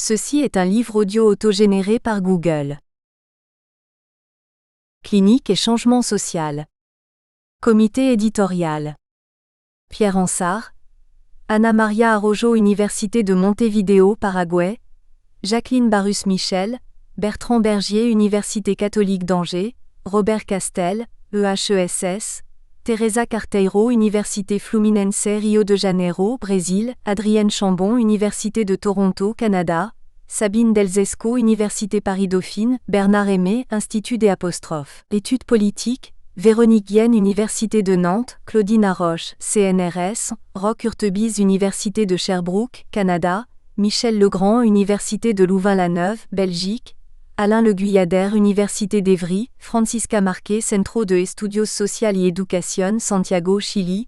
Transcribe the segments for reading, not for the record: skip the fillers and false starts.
Ceci est un livre audio autogénéré par Google. Clinique et changement social. Comité éditorial. Pierre Ansart, Ana Maria Araujo, Université de Montevideo, Paraguay, Jacqueline Barus-Michel, Bertrand Bergier, Université catholique d'Angers, Robert Castel, EHESS, Teresa Carteiro, Université Fluminense, Rio de Janeiro, Brésil, Adrienne Chambon, Université de Toronto, Canada, Sabine Delzesco, Université Paris-Dauphine, Bernard Aimé, Institut des Apostrophes. Études politiques, Véronique Guienne, Université de Nantes, Claudine Arroche, CNRS, Roch Urtebise, Université de Sherbrooke, Canada, Michel Legrand, Université de Louvain-la-Neuve, Belgique, Alain Le Guyader, Université d'Evry, Francisca Marquez, Centro de Estudios Social y Educación, Santiago, Chili,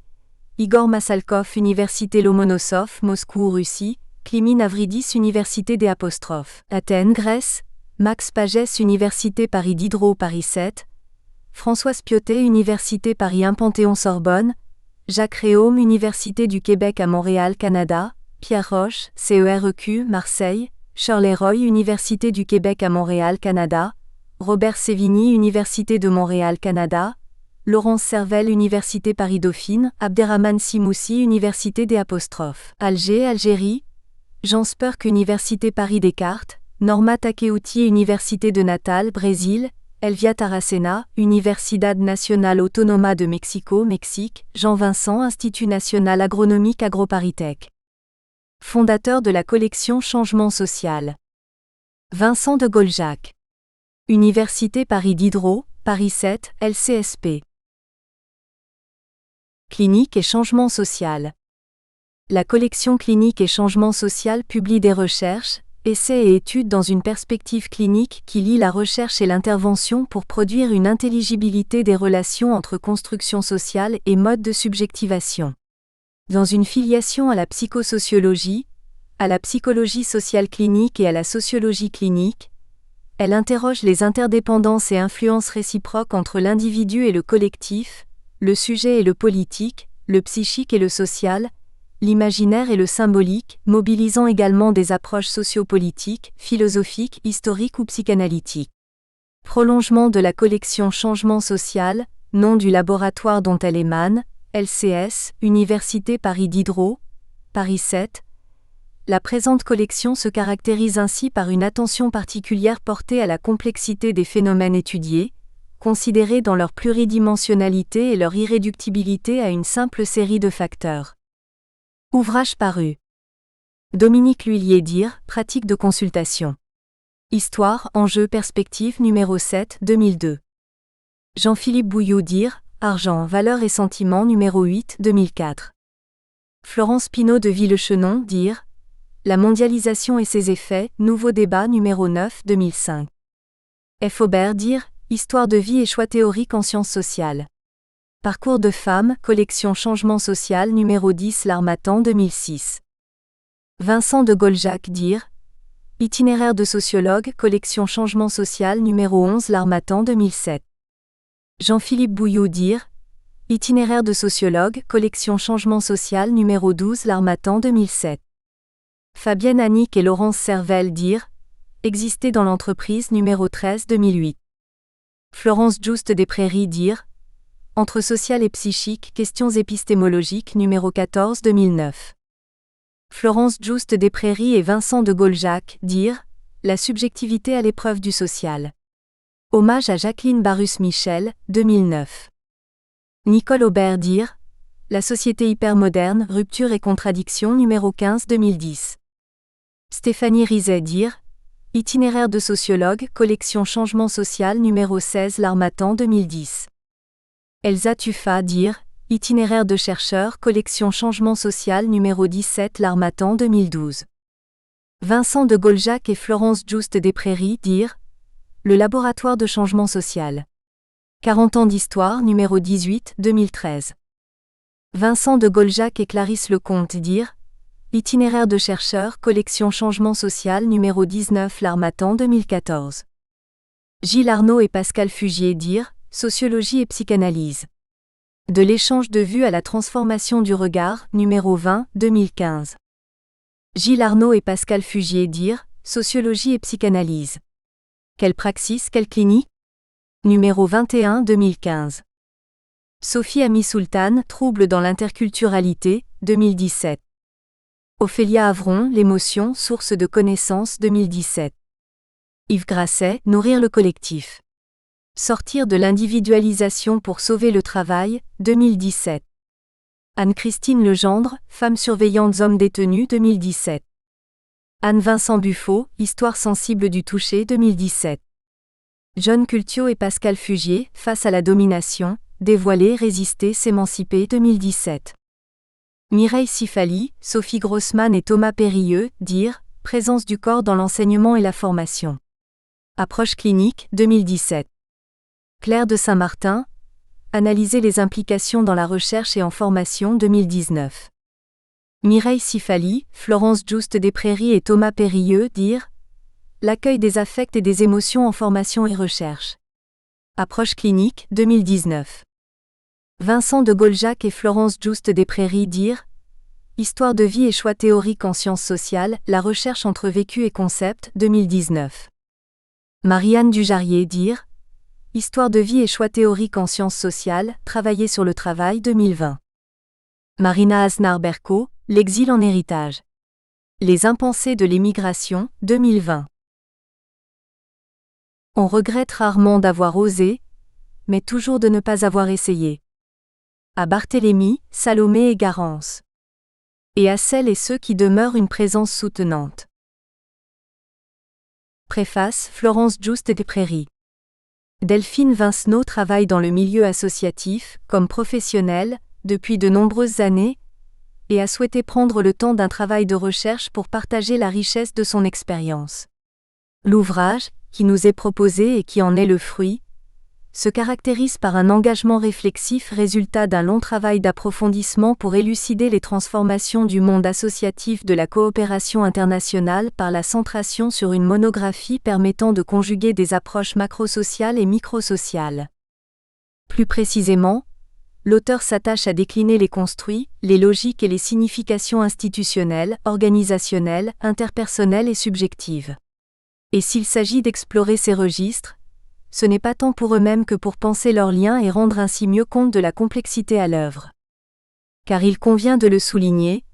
Igor Masalkov, Université Lomonosov, Moscou, Russie, Klimin Avridis, Université des Apostrophes, Athènes, Grèce, Max Pagès, Université Paris Diderot, Paris 7, Françoise Piotet, Université Paris 1 Panthéon-Sorbonne, Jacques Réaume, Université du Québec à Montréal, Canada, Pierre Roche, CEREQ, Marseille, Shirley Roy, Université du Québec à Montréal, Canada, Robert Sévigny, Université de Montréal, Canada, Laurence Servel, Université Paris-Dauphine, Abderrahmane Simoussi, Université des Apostrophes, Alger, Algérie, Jean Spurk, Université Paris-Descartes, Norma Takeuti, Université de Natal, Brésil, Elvia Taracena, Universidad Nacional Autónoma de Mexico, Mexique, Jean Vincent, Institut National Agronomique AgroParisTech. Fondateur de la collection Changement social. Vincent de Goljac. Université Paris Diderot, Paris 7, LCSP. Clinique et changement social. La collection Clinique et changement social publie des recherches, essais et études dans une perspective clinique qui lie la recherche et l'intervention pour produire une intelligibilité des relations entre construction sociale et mode de subjectivation. Dans une filiation à la psychosociologie, à la psychologie sociale clinique et à la sociologie clinique, elle interroge les interdépendances et influences réciproques entre l'individu et le collectif, le sujet et le politique, le psychique et le social, l'imaginaire et le symbolique, mobilisant également des approches sociopolitiques, philosophiques, historiques ou psychanalytiques. Prolongement de la collection Changement social, nom du laboratoire dont elle émane, LCS, Université Paris Diderot, Paris 7. La présente collection se caractérise ainsi par une attention particulière portée à la complexité des phénomènes étudiés, considérés dans leur pluridimensionnalité et leur irréductibilité à une simple série de facteurs. Ouvrage paru. Dominique Lhuillier-Dire, Pratique de consultation. Histoire, enjeux, perspective numéro 7, 2002. Jean-Philippe Bouillot-Dire, Argent, valeurs et sentiments numéro 8, 2004. Florence Pinault de Villechenon, Dire, La mondialisation et ses effets, nouveau débat numéro 9, 2005. F. Aubert, Dire, Histoire de vie et choix théoriques en sciences sociales. Parcours de femmes, collection Changement social numéro 10, L'Harmattan, 2006. Vincent de Goljac, Dire, Itinéraire de sociologue, collection Changement social numéro 11, L'Harmattan, 2007. Jean-Philippe Bouillot, Dire, Itinéraire de sociologue, collection Changement social numéro 12, L'Harmattan, 2007. Fabienne Annick et Laurence Servel, Dire, Exister dans l'entreprise numéro 13, 2008. Florence Juste des Prairies, Dire, Entre social et psychique, questions épistémologiques numéro 14, 2009. Florence Juste des Prairies et Vincent de Goljac, Dire, La subjectivité à l'épreuve du social. Hommage à Jacqueline Barus-Michel, 2009. Nicole Aubert, Dire, La société hypermoderne, rupture et contradiction numéro 15, 2010. Stéphanie Rizet, Dire, Itinéraire de sociologue, collection Changement social numéro 16, L'Harmattan, 2010. Elsa Tuffa, Dire, Itinéraire de chercheur, collection Changement social numéro 17, L'Harmattan, 2012. Vincent de Goljac et Florence Juste des Prairies, Dire, Le laboratoire de changement social. 40 ans d'histoire numéro 18, 2013. Vincent de Goljac et Clarisse Lecomte, Dire, Itinéraire de chercheur, collection Changement social numéro 19, L'Harmattan, 2014. Gilles Arnaud et Pascal Fugier, Dire, Sociologie et psychanalyse. De l'échange de vues à la transformation du regard, numéro 20, 2015. Gilles Arnaud et Pascal Fugier, Dire, sociologie et psychanalyse. Quelle praxis, quelle clinique? Numéro 21 2015. Sophie Ami Sultan, Troubles dans l'interculturalité, 2017. Ophélia Avron, L'émotion, source de connaissances, 2017. Yves Grasset, Nourrir le collectif. Sortir de l'individualisation pour sauver le travail, 2017. Anne-Christine Legendre, Femmes surveillantes hommes détenus, 2017. Anne-Vincent Buffo, Histoire sensible du toucher, 2017. John Cultio et Pascal Fugier, Face à la domination, Dévoiler, résister, s'émanciper, 2017. Mireille Sifali, Sophie Grossman et Thomas Périlleux, Dire, présence du corps dans l'enseignement et la formation. Approche clinique, 2017. Claire de Saint-Martin, Analyser les implications dans la recherche et en formation, 2019. Mireille Sifali, Florence Juste des Prairies et Thomas Périlleux, Dire, l'accueil des affects et des émotions en formation et recherche. Approche clinique, 2019. Vincent de Goljac et Florence Juste des Prairies, Dire, Histoire de vie et choix théoriques en sciences sociales, la recherche entre vécu et concept, 2019. Marianne Dujarier, Dire, Histoire de vie et choix théoriques en sciences sociales, travailler sur le travail, 2020. Marina Aznar-Berko, L'exil en héritage. Les impensés de l'émigration, 2020. On regrette rarement d'avoir osé, mais toujours de ne pas avoir essayé. À Barthélemy, Salomé et Garance. Et à celles et ceux qui demeurent une présence soutenante. Préface, Florence Juste des Prairies. Delphine Vincenot travaille dans le milieu associatif, comme professionnelle, depuis de nombreuses années, et a souhaité prendre le temps d'un travail de recherche pour partager la richesse de son expérience. L'ouvrage, qui nous est proposé et qui en est le fruit, se caractérise par un engagement réflexif résultat d'un long travail d'approfondissement pour élucider les transformations du monde associatif de la coopération internationale par la centration sur une monographie permettant de conjuguer des approches macrosociales et microsociales. Plus précisément, l'auteur s'attache à décliner les construits, les logiques et les significations institutionnelles, organisationnelles, interpersonnelles et subjectives. Et s'il s'agit d'explorer ces registres, ce n'est pas tant pour eux-mêmes que pour penser leurs liens et rendre ainsi mieux compte de la complexité à l'œuvre. Car il convient de le souligner,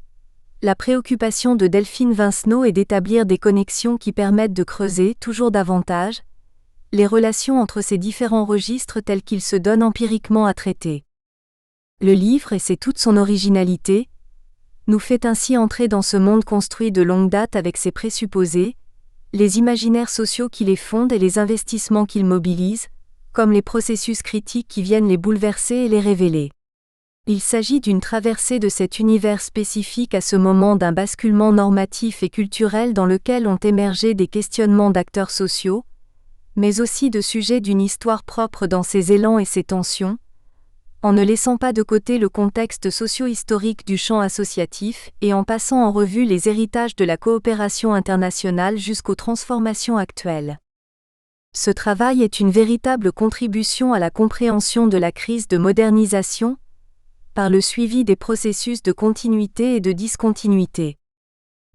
la préoccupation de Delphine Vincenot est d'établir des connexions qui permettent de creuser toujours davantage les relations entre ces différents registres tels qu'ils se donnent empiriquement à traiter. Le livre, et c'est toute son originalité, nous fait ainsi entrer dans ce monde construit de longue date avec ses présupposés, les imaginaires sociaux qui les fondent et les investissements qu'ils mobilisent, comme les processus critiques qui viennent les bouleverser et les révéler. Il s'agit d'une traversée de cet univers spécifique à ce moment d'un basculement normatif et culturel dans lequel ont émergé des questionnements d'acteurs sociaux, mais aussi de sujets d'une histoire propre dans ses élans et ses tensions, en ne laissant pas de côté le contexte socio-historique du champ associatif et en passant en revue les héritages de la coopération internationale jusqu'aux transformations actuelles. Ce travail est une véritable contribution à la compréhension de la crise de modernisation, par le suivi des processus de continuité et de discontinuité.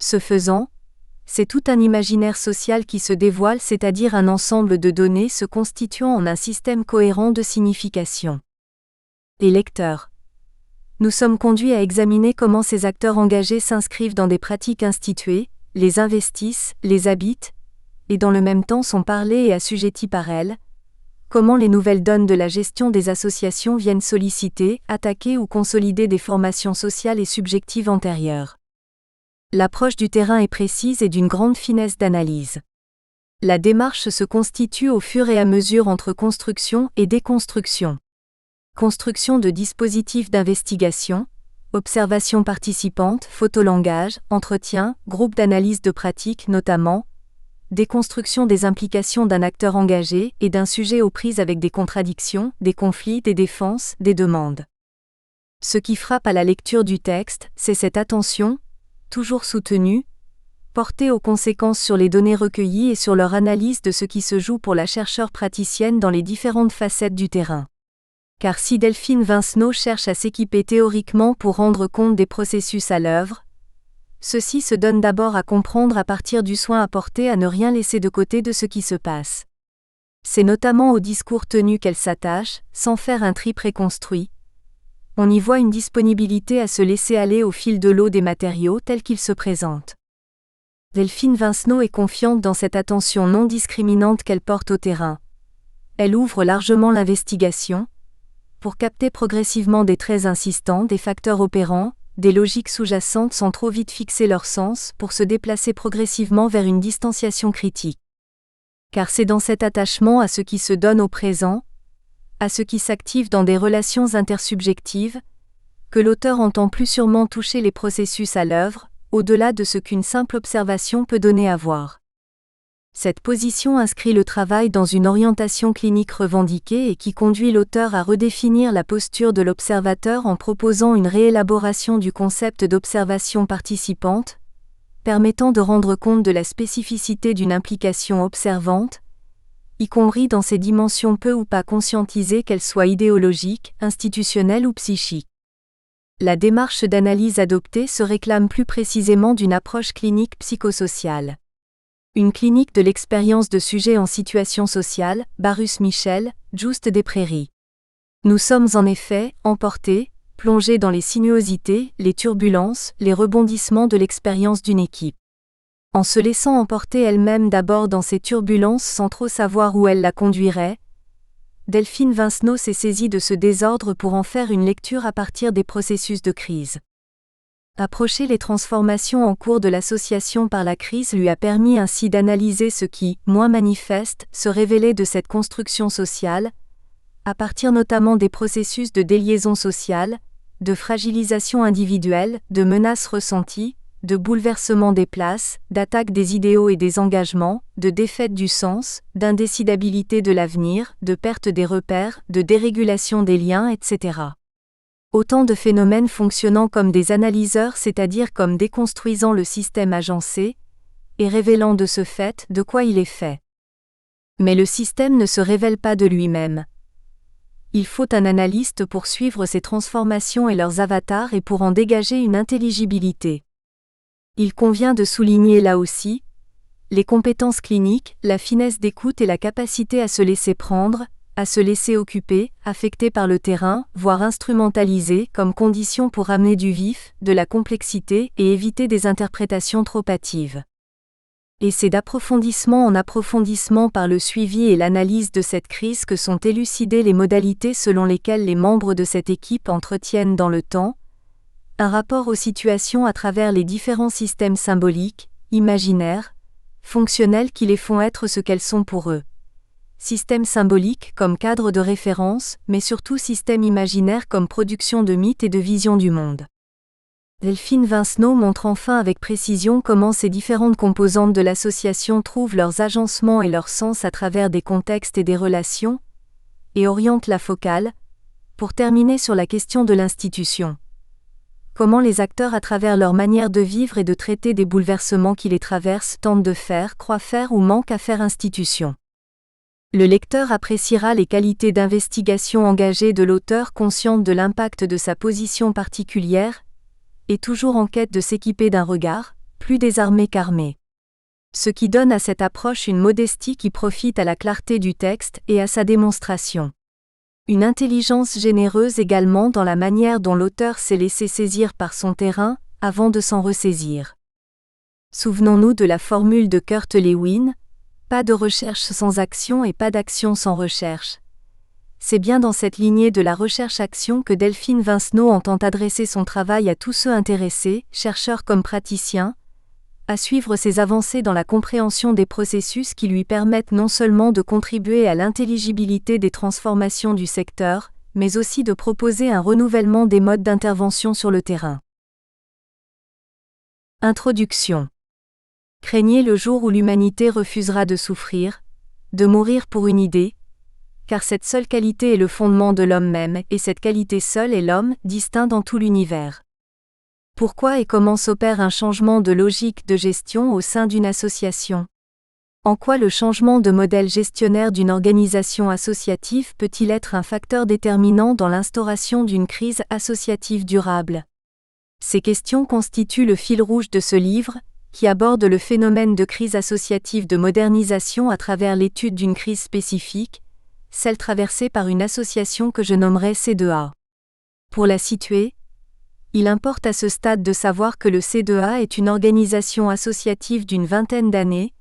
Ce faisant, c'est tout un imaginaire social qui se dévoile, c'est-à-dire un ensemble de données se constituant en un système cohérent de signification. Les lecteurs. Nous sommes conduits à examiner comment ces acteurs engagés s'inscrivent dans des pratiques instituées, les investissent, les habitent, et dans le même temps sont parlés et assujettis par elles, comment les nouvelles donnes de la gestion des associations viennent solliciter, attaquer ou consolider des formations sociales et subjectives antérieures. L'approche du terrain est précise et d'une grande finesse d'analyse. La démarche se constitue au fur et à mesure entre construction et déconstruction. Construction de dispositifs d'investigation, observation participante, photolangage, entretien, groupe d'analyse de pratique notamment, déconstruction des implications d'un acteur engagé et d'un sujet aux prises avec des contradictions, des conflits, des défenses, des demandes. Ce qui frappe à la lecture du texte, c'est cette attention, toujours soutenue, portée aux conséquences sur les données recueillies et sur leur analyse de ce qui se joue pour la chercheure praticienne dans les différentes facettes du terrain. Car si Delphine Vincenot cherche à s'équiper théoriquement pour rendre compte des processus à l'œuvre, Ceux-ci se donnent d'abord à comprendre à partir du soin apporté à ne rien laisser de côté de ce qui se passe. C'est notamment au discours tenu qu'elle s'attache, sans faire un tri préconstruit. On y voit une disponibilité à se laisser aller au fil de l'eau des matériaux tels qu'ils se présentent. Delphine Vincenot est confiante dans cette attention non discriminante qu'elle porte au terrain. Elle ouvre largement l'investigation, pour capter progressivement des traits insistants, des facteurs opérants, des logiques sous-jacentes sans trop vite fixer leur sens pour se déplacer progressivement vers une distanciation critique. Car c'est dans cet attachement à ce qui se donne au présent, à ce qui s'active dans des relations intersubjectives, que l'auteur entend plus sûrement toucher les processus à l'œuvre, au-delà de ce qu'une simple observation peut donner à voir. Cette position inscrit le travail dans une orientation clinique revendiquée et qui conduit l'auteur à redéfinir la posture de l'observateur en proposant une réélaboration du concept d'observation participante, permettant de rendre compte de la spécificité d'une implication observante, y compris dans ses dimensions peu ou pas conscientisées qu'elles soient idéologiques, institutionnelles ou psychiques. La démarche d'analyse adoptée se réclame plus précisément d'une approche clinique psychosociale. Une clinique de l'expérience de sujets en situation sociale, Barus Michel, Just des Prairies. Nous sommes en effet emportés, plongés dans les sinuosités, les turbulences, les rebondissements de l'expérience d'une équipe. En se laissant emporter elle-même d'abord dans ces turbulences sans trop savoir où elle la conduirait, Delphine Vincenot s'est saisie de ce désordre pour en faire une lecture à partir des processus de crise. Approcher les transformations en cours de l'association par la crise lui a permis ainsi d'analyser ce qui, moins manifeste, se révélait de cette construction sociale, à partir notamment des processus de déliaison sociale, de fragilisation individuelle, de menaces ressenties, de bouleversement des places, d'attaque des idéaux et des engagements, de défaite du sens, d'indécidabilité de l'avenir, de perte des repères, de dérégulation des liens, etc. Autant de phénomènes fonctionnant comme des analyseurs, c'est-à-dire comme déconstruisant le système agencé, et révélant de ce fait de quoi il est fait. Mais le système ne se révèle pas de lui-même. Il faut un analyste pour suivre ces transformations et leurs avatars et pour en dégager une intelligibilité. Il convient de souligner là aussi les compétences cliniques, la finesse d'écoute et la capacité à se laisser prendre, à se laisser occuper, affecté par le terrain, voire instrumentalisé comme condition pour amener du vif, de la complexité et éviter des interprétations trop hâtives. Et c'est d'approfondissement en approfondissement par le suivi et l'analyse de cette crise que sont élucidées les modalités selon lesquelles les membres de cette équipe entretiennent dans le temps un rapport aux situations à travers les différents systèmes symboliques, imaginaires, fonctionnels qui les font être ce qu'elles sont pour eux. Système symbolique comme cadre de référence, mais surtout système imaginaire comme production de mythes et de visions du monde. Delphine Vincenot montre enfin avec précision comment ces différentes composantes de l'association trouvent leurs agencements et leur sens à travers des contextes et des relations, et oriente la focale, pour terminer sur la question de l'institution. Comment les acteurs à travers leur manière de vivre et de traiter des bouleversements qui les traversent tentent de faire, croient faire ou manquent à faire institution. Le lecteur appréciera les qualités d'investigation engagée de l'auteur consciente de l'impact de sa position particulière, et toujours en quête de s'équiper d'un regard, plus désarmé qu'armé. Ce qui donne à cette approche une modestie qui profite à la clarté du texte et à sa démonstration. Une intelligence généreuse également dans la manière dont l'auteur s'est laissé saisir par son terrain, avant de s'en ressaisir. Souvenons-nous de la formule de Kurt Lewin, pas de recherche sans action et pas d'action sans recherche. C'est bien dans cette lignée de la recherche-action que Delphine Vincenot entend adresser son travail à tous ceux intéressés, chercheurs comme praticiens, à suivre ses avancées dans la compréhension des processus qui lui permettent non seulement de contribuer à l'intelligibilité des transformations du secteur, mais aussi de proposer un renouvellement des modes d'intervention sur le terrain. Introduction. Craignez le jour où l'humanité refusera de souffrir, de mourir pour une idée, car cette seule qualité est le fondement de l'homme même, et cette qualité seule est l'homme, distinct dans tout l'univers. Pourquoi et comment s'opère un changement de logique de gestion au sein d'une association ? En quoi le changement de modèle gestionnaire d'une organisation associative peut-il être un facteur déterminant dans l'instauration d'une crise associative durable ? Ces questions constituent le fil rouge de ce livre, qui aborde le phénomène de crise associative de modernisation à travers l'étude d'une crise spécifique, celle traversée par une association que je nommerai C2A. Pour la situer, il importe à ce stade de savoir que le C2A est une organisation associative d'une vingtaine d'années,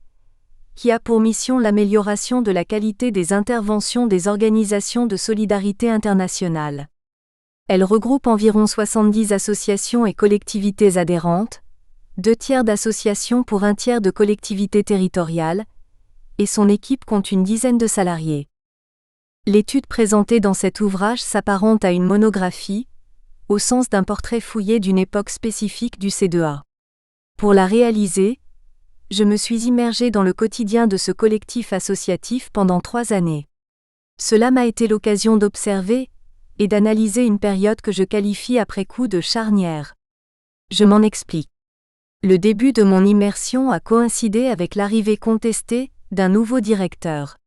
qui a pour mission l'amélioration de la qualité des interventions des organisations de solidarité internationale. Elle regroupe environ 70 associations et collectivités adhérentes, 2/3 d'associations pour 1/3 de collectivités territoriales, et son équipe compte une dizaine de salariés. L'étude présentée dans cet ouvrage s'apparente à une monographie, au sens d'un portrait fouillé d'une époque spécifique du C2A. Pour la réaliser, je me suis immergé dans le quotidien de ce collectif associatif pendant 3 années. Cela m'a été l'occasion d'observer et d'analyser une période que je qualifie après coup de charnière. Je m'en explique. Le début de mon immersion a coïncidé avec l'arrivée contestée d'un nouveau directeur.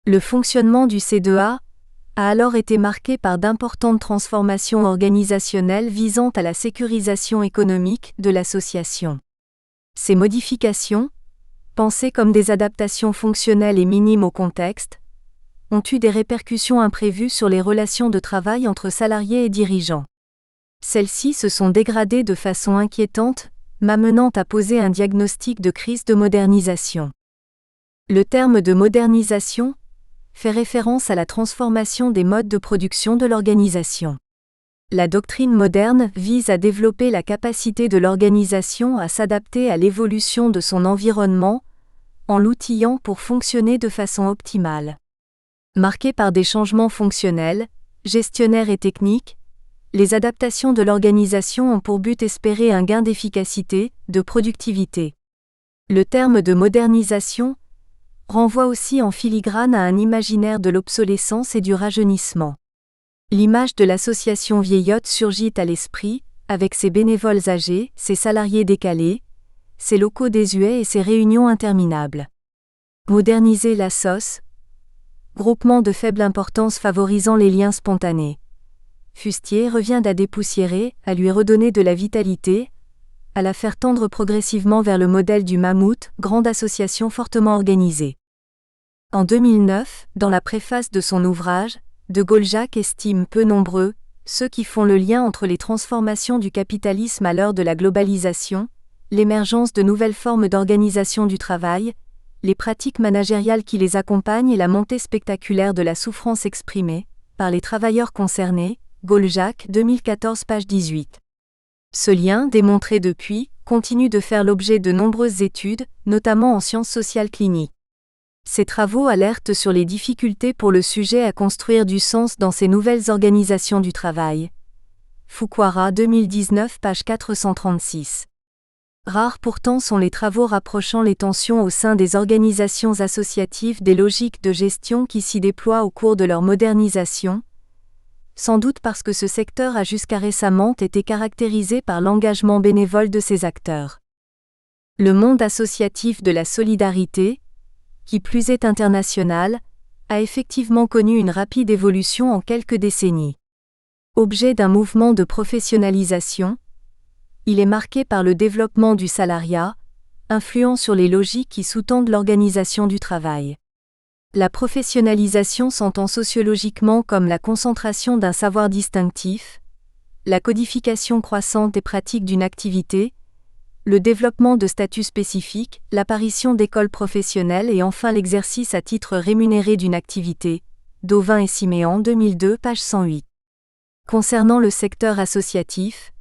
Le fonctionnement du C2A a alors été marqué par d'importantes transformations organisationnelles visant à la sécurisation économique de l'association. Ces modifications, pensées comme des adaptations fonctionnelles et minimes au contexte, ont eu des répercussions imprévues sur les relations de travail entre salariés et dirigeants. Celles-ci se sont dégradées de façon inquiétante, m'amenant à poser un diagnostic de crise de modernisation. Le terme de modernisation fait référence à la transformation des modes de production de l'organisation. La doctrine moderne vise à développer la capacité de l'organisation à s'adapter à l'évolution de son environnement, en l'outillant pour fonctionner de façon optimale. Marquée par des changements fonctionnels, gestionnaires et techniques, les adaptations de l'organisation ont pour but espérer un gain d'efficacité, de productivité. Le terme de modernisation renvoie aussi en filigrane à un imaginaire de l'obsolescence et du rajeunissement. L'image de l'association vieillotte surgit à l'esprit, avec ses bénévoles âgés, ses salariés décalés, ses locaux désuets et ses réunions interminables. Moderniser la SOS, groupement de faible importance favorisant les liens spontanés. Fustier revient à dépoussiérer, à lui redonner de la vitalité, à la faire tendre progressivement vers le modèle du mammouth, grande association fortement organisée. En 2009, dans la préface de son ouvrage, de Gaulle-Jacques estime peu nombreux ceux qui font le lien entre les transformations du capitalisme à l'heure de la globalisation, l'émergence de nouvelles formes d'organisation du travail, les pratiques managériales qui les accompagnent et la montée spectaculaire de la souffrance exprimée par les travailleurs concernés, Gaulle-Jacques 2014 page 18. Ce lien, démontré depuis, continue de faire l'objet de nombreuses études, notamment en sciences sociales cliniques. Ces travaux alertent sur les difficultés pour le sujet à construire du sens dans ces nouvelles organisations du travail. Fukuhara 2019 page 436. Rares pourtant sont les travaux rapprochant les tensions au sein des organisations associatives des logiques de gestion qui s'y déploient au cours de leur modernisation, sans doute parce que ce secteur a jusqu'à récemment été caractérisé par l'engagement bénévole de ses acteurs. Le monde associatif de la solidarité, qui plus est international, a effectivement connu une rapide évolution en quelques décennies. Objet d'un mouvement de professionnalisation, il est marqué par le développement du salariat, influant sur les logiques qui sous-tendent l'organisation du travail. La professionnalisation s'entend sociologiquement comme la concentration d'un savoir distinctif, la codification croissante des pratiques d'une activité, le développement de statuts spécifiques, l'apparition d'écoles professionnelles et enfin l'exercice à titre rémunéré d'une activité. Dauvin et Siméon 2002 page 108. Concernant le secteur associatif,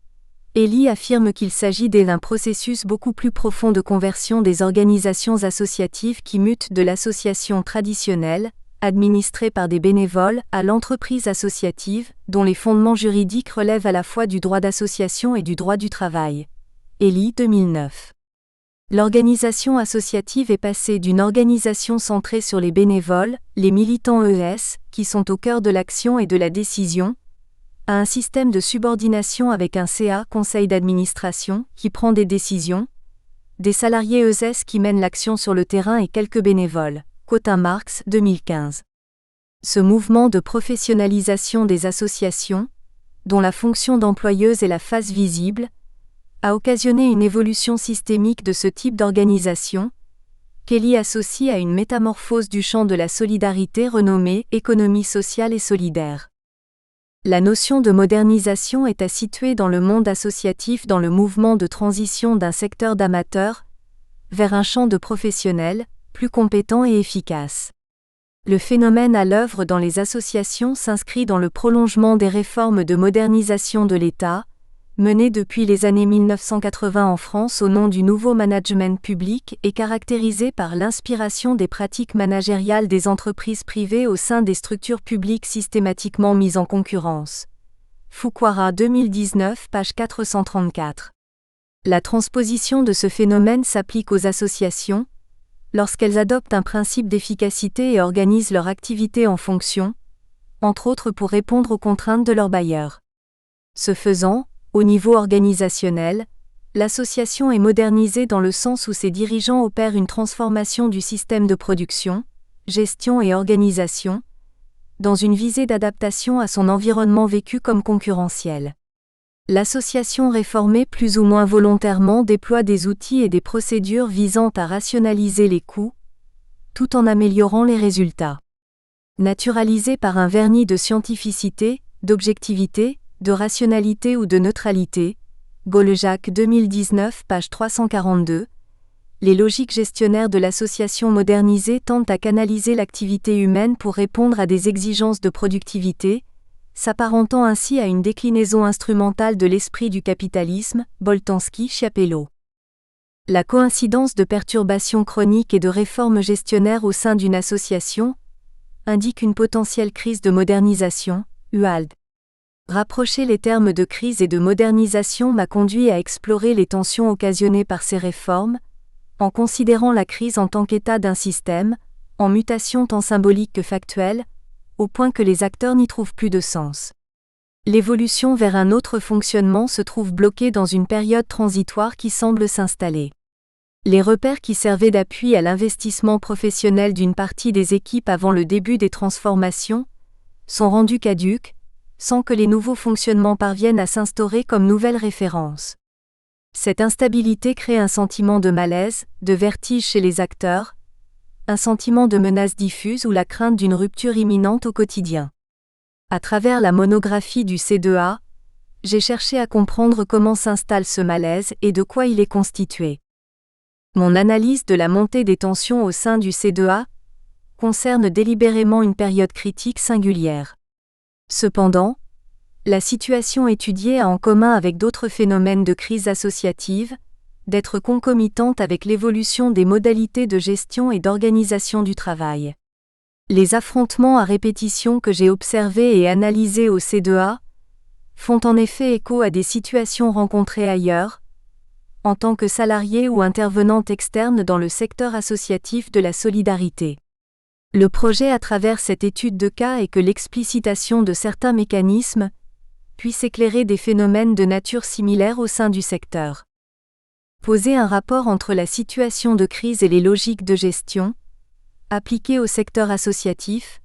Elie affirme qu'il s'agit d'un processus beaucoup plus profond de conversion des organisations associatives qui mutent de l'association traditionnelle, administrée par des bénévoles, à l'entreprise associative, dont les fondements juridiques relèvent à la fois du droit d'association et du droit du travail. Elie 2009. L'organisation associative est passée d'une organisation centrée sur les bénévoles, les militants ES, qui sont au cœur de l'action et de la décision, à un système de subordination avec un CA, conseil d'administration, qui prend des décisions, des salariés ES qui mènent l'action sur le terrain et quelques bénévoles. Cotin-Marx 2015. Ce mouvement de professionnalisation des associations, dont la fonction d'employeuse est la face visible, a occasionné une évolution systémique de ce type d'organisation, Kelly associe à une métamorphose du champ de la solidarité renommée économie sociale et solidaire. La notion de modernisation est à situer dans le monde associatif dans le mouvement de transition d'un secteur d'amateurs vers un champ de professionnels, plus compétents et efficaces. Le phénomène à l'œuvre dans les associations s'inscrit dans le prolongement des réformes de modernisation de l'État, menées depuis les années 1980 en France au nom du nouveau management public et caractérisé par l'inspiration des pratiques managériales des entreprises privées au sein des structures publiques systématiquement mises en concurrence. Fuquara 2019, page 434. La transposition de ce phénomène s'applique aux associations, lorsqu'elles adoptent un principe d'efficacité et organisent leur activité en fonction, entre autres pour répondre aux contraintes de leurs bailleurs. Ce faisant, au niveau organisationnel, l'association est modernisée dans le sens où ses dirigeants opèrent une transformation du système de production, gestion et organisation, dans une visée d'adaptation à son environnement vécu comme concurrentiel. L'association réformée plus ou moins volontairement déploie des outils et des procédures visant à rationaliser les coûts, tout en améliorant les résultats. Naturalisée par un vernis de scientificité, d'objectivité, de rationalité ou de neutralité, Golejac 2019, page 342, les logiques gestionnaires de l'association modernisée tendent à canaliser l'activité humaine pour répondre à des exigences de productivité, s'apparentant ainsi à une déclinaison instrumentale de l'esprit du capitalisme, Boltanski-Chiapello. La coïncidence de perturbations chroniques et de réformes gestionnaires au sein d'une association indique une potentielle crise de modernisation, Uald. Rapprocher les termes de crise et de modernisation m'a conduit à explorer les tensions occasionnées par ces réformes, en considérant la crise en tant qu'état d'un système, en mutation tant symbolique que factuelle, au point que les acteurs n'y trouvent plus de sens. L'évolution vers un autre fonctionnement se trouve bloquée dans une période transitoire qui semble s'installer. Les repères qui servaient d'appui à l'investissement professionnel d'une partie des équipes avant le début des transformations sont rendus caducs, sans que les nouveaux fonctionnements parviennent à s'instaurer comme nouvelles références. Cette instabilité crée un sentiment de malaise, de vertige chez les acteurs, un sentiment de menace diffuse ou la crainte d'une rupture imminente au quotidien. À travers la monographie du C2A, j'ai cherché à comprendre comment s'installe ce malaise et de quoi il est constitué. Mon analyse de la montée des tensions au sein du C2A concerne délibérément une période critique singulière. Cependant, la situation étudiée a en commun avec d'autres phénomènes de crise associative, d'être concomitante avec l'évolution des modalités de gestion et d'organisation du travail. Les affrontements à répétition que j'ai observés et analysés au C2A font en effet écho à des situations rencontrées ailleurs, en tant que salarié ou intervenante externe dans le secteur associatif de la solidarité. Le projet à travers cette étude de cas est que l'explicitation de certains mécanismes puisse éclairer des phénomènes de nature similaire au sein du secteur. Poser un rapport entre la situation de crise et les logiques de gestion, appliquées au secteur associatif,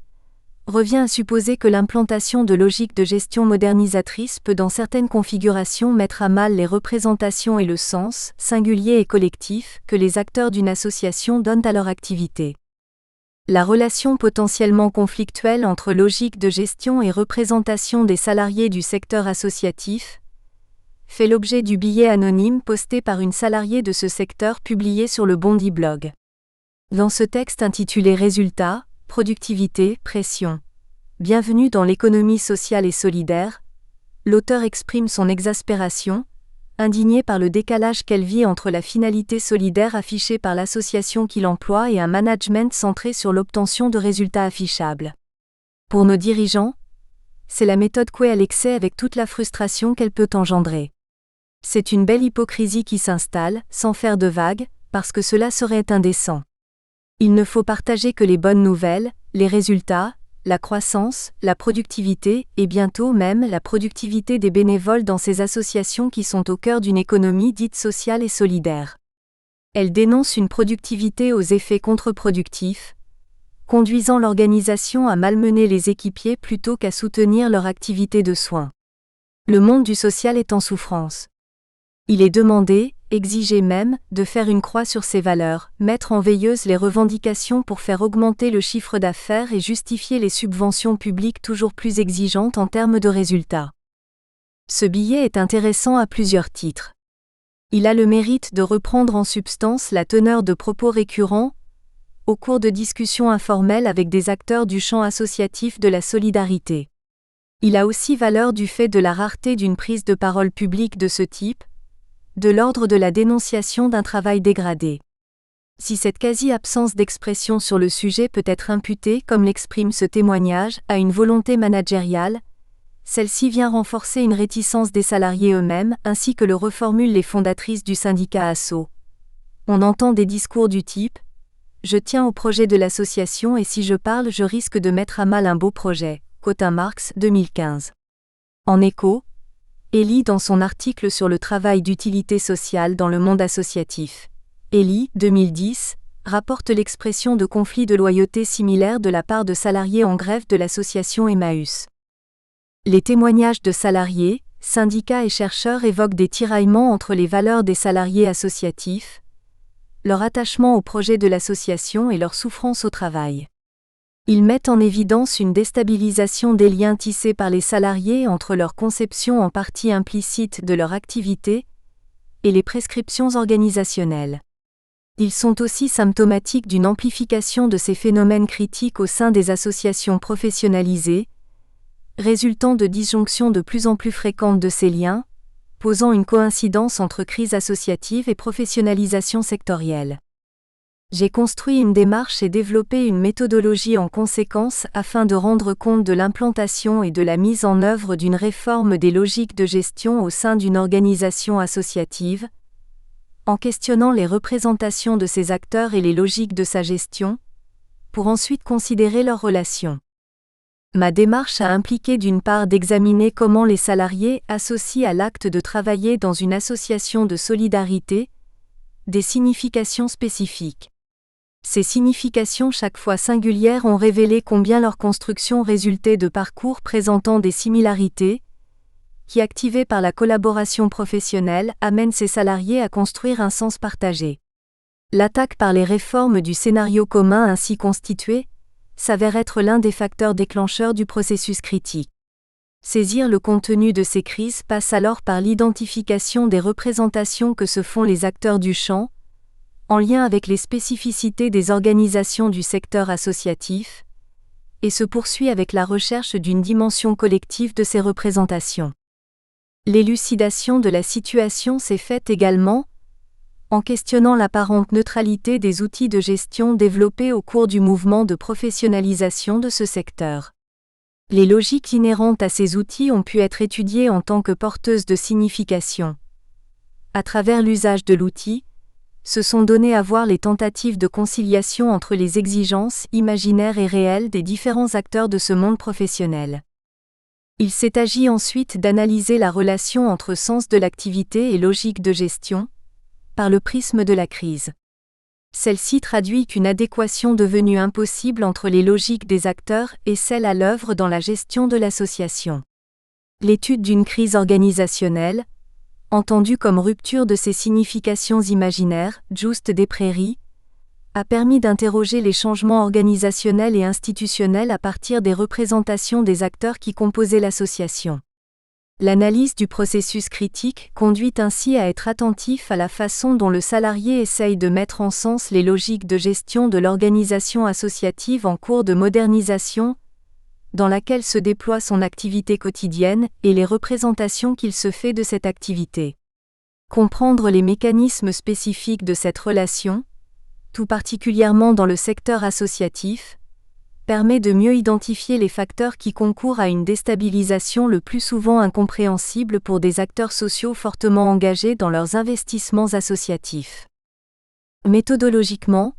revient à supposer que l'implantation de logiques de gestion modernisatrices peut dans certaines configurations mettre à mal les représentations et le sens, singulier et collectif, que les acteurs d'une association donnent à leur activité. La relation potentiellement conflictuelle entre logique de gestion et représentation des salariés du secteur associatif fait l'objet du billet anonyme posté par une salariée de ce secteur publié sur le Bondi Blog. Dans ce texte intitulé Résultats, productivité, pression. Bienvenue dans l'économie sociale et solidaire, l'auteur exprime son exaspération, indignée par le décalage qu'elle vit entre la finalité solidaire affichée par l'association qui l'emploie et un management centré sur l'obtention de résultats affichables. Pour nos dirigeants, c'est la méthode couée à l'excès avec toute la frustration qu'elle peut engendrer. C'est une belle hypocrisie qui s'installe, sans faire de vagues, parce que cela serait indécent. Il ne faut partager que les bonnes nouvelles, les résultats, la croissance, la productivité, et bientôt même la productivité des bénévoles dans ces associations qui sont au cœur d'une économie dite sociale et solidaire. Elle dénonce une productivité aux effets contre-productifs, conduisant l'organisation à malmener les équipiers plutôt qu'à soutenir leur activité de soins. Le monde du social est en souffrance. Il est demandé, exigé même, de faire une croix sur ces valeurs, mettre en veilleuse les revendications pour faire augmenter le chiffre d'affaires et justifier les subventions publiques toujours plus exigeantes en termes de résultats. Ce billet est intéressant à plusieurs titres. Il a le mérite de reprendre en substance la teneur de propos récurrents, au cours de discussions informelles avec des acteurs du champ associatif de la solidarité. Il a aussi valeur du fait de la rareté d'une prise de parole publique de ce type, de l'ordre de la dénonciation d'un travail dégradé. Si cette quasi-absence d'expression sur le sujet peut être imputée, comme l'exprime ce témoignage, à une volonté managériale, celle-ci vient renforcer une réticence des salariés eux-mêmes, ainsi que le reformulent les fondatrices du syndicat ASSO. On entend des discours du type « Je tiens au projet de l'association et si je parle, je risque de mettre à mal un beau projet », Cotin Marx, 2015. En écho, Elie dans son article sur le travail d'utilité sociale dans le monde associatif. Elie, 2010, rapporte l'expression de conflits de loyauté similaires de la part de salariés en grève de l'association Emmaüs. Les témoignages de salariés, syndicats et chercheurs évoquent des tiraillements entre les valeurs des salariés associatifs, leur attachement au projet de l'association et leur souffrance au travail. Ils mettent en évidence une déstabilisation des liens tissés par les salariés entre leur conception en partie implicite de leur activité et les prescriptions organisationnelles. Ils sont aussi symptomatiques d'une amplification de ces phénomènes critiques au sein des associations professionnalisées, résultant de disjonctions de plus en plus fréquentes de ces liens, posant une coïncidence entre crise associative et professionnalisation sectorielle. J'ai construit une démarche et développé une méthodologie en conséquence afin de rendre compte de l'implantation et de la mise en œuvre d'une réforme des logiques de gestion au sein d'une organisation associative, en questionnant les représentations de ces acteurs et les logiques de sa gestion, pour ensuite considérer leurs relations. Ma démarche a impliqué d'une part d'examiner comment les salariés associent à l'acte de travailler dans une association de solidarité des significations spécifiques. Ces significations chaque fois singulières ont révélé combien leur construction résultait de parcours présentant des similarités, qui, activés par la collaboration professionnelle, amènent ces salariés à construire un sens partagé. L'attaque par les réformes du scénario commun ainsi constitué s'avère être l'un des facteurs déclencheurs du processus critique. Saisir le contenu de ces crises passe alors par l'identification des représentations que se font les acteurs du champ, en lien avec les spécificités des organisations du secteur associatif, et se poursuit avec la recherche d'une dimension collective de ces représentations. L'élucidation de la situation s'est faite également en questionnant l'apparente neutralité des outils de gestion développés au cours du mouvement de professionnalisation de ce secteur. Les logiques inhérentes à ces outils ont pu être étudiées en tant que porteuses de signification. À travers l'usage de l'outil, se sont données à voir les tentatives de conciliation entre les exigences imaginaires et réelles des différents acteurs de ce monde professionnel. Il s'est agi ensuite d'analyser la relation entre sens de l'activité et logique de gestion, par le prisme de la crise. Celle-ci traduit qu'une adéquation devenue impossible entre les logiques des acteurs et celles à l'œuvre dans la gestion de l'association. L'étude d'une crise organisationnelle, entendue comme rupture de ses significations imaginaires, Just des Prairies, a permis d'interroger les changements organisationnels et institutionnels à partir des représentations des acteurs qui composaient l'association. L'analyse du processus critique conduit ainsi à être attentif à la façon dont le salarié essaye de mettre en sens les logiques de gestion de l'organisation associative en cours de modernisation, dans laquelle se déploie son activité quotidienne et les représentations qu'il se fait de cette activité. Comprendre les mécanismes spécifiques de cette relation, tout particulièrement dans le secteur associatif, permet de mieux identifier les facteurs qui concourent à une déstabilisation le plus souvent incompréhensible pour des acteurs sociaux fortement engagés dans leurs investissements associatifs. Méthodologiquement,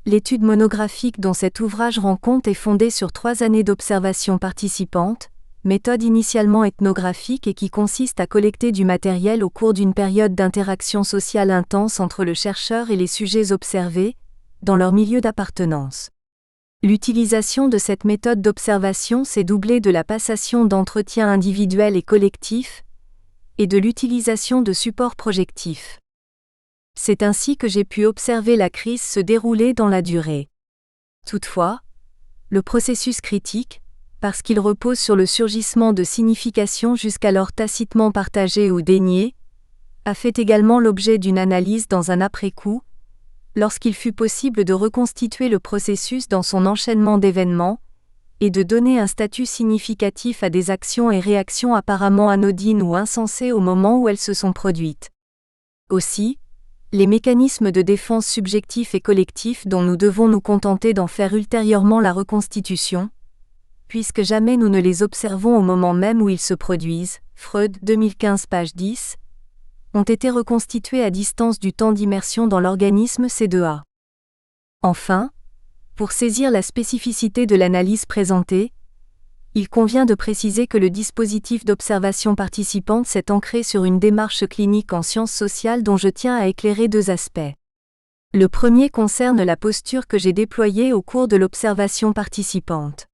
l'étude monographique dont cet ouvrage rend compte est fondée sur 3 années d'observation participante, méthode initialement ethnographique et qui consiste à collecter du matériel au cours d'une période d'interaction sociale intense entre le chercheur et les sujets observés, dans leur milieu d'appartenance. L'utilisation de cette méthode d'observation s'est doublée de la passation d'entretiens individuels et collectifs, et de l'utilisation de supports projectifs. C'est ainsi que j'ai pu observer la crise se dérouler dans la durée. Toutefois, le processus critique, parce qu'il repose sur le surgissement de significations jusqu'alors tacitement partagées ou déniées, a fait également l'objet d'une analyse dans un après-coup, lorsqu'il fut possible de reconstituer le processus dans son enchaînement d'événements, et de donner un statut significatif à des actions et réactions apparemment anodines ou insensées au moment où elles se sont produites. Aussi, les mécanismes de défense subjectifs et collectifs dont nous devons nous contenter d'en faire ultérieurement la reconstitution, puisque jamais nous ne les observons au moment même où ils se produisent, Freud 2015 page 10, ont été reconstitués à distance du temps d'immersion dans l'organisme C2A. Enfin, pour saisir la spécificité de l'analyse présentée, il convient de préciser que le dispositif d'observation participante s'est ancré sur une démarche clinique en sciences sociales dont je tiens à éclairer deux aspects. Le premier concerne la posture que j'ai déployée au cours de l'observation participante.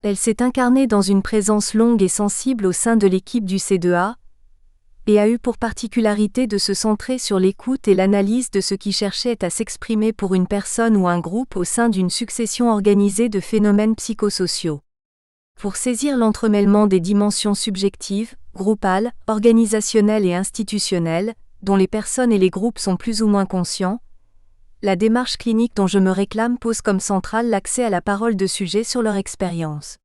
Elle s'est incarnée dans une présence longue et sensible au sein de l'équipe du C2A, et a eu pour particularité de se centrer sur l'écoute et l'analyse de ce qui cherchait à s'exprimer pour une personne ou un groupe au sein d'une succession organisée de phénomènes psychosociaux. Pour saisir l'entremêlement des dimensions subjectives, groupales, organisationnelles et institutionnelles, dont les personnes et les groupes sont plus ou moins conscients, la démarche clinique dont je me réclame pose comme centrale l'accès à la parole de sujets sur leur expérience.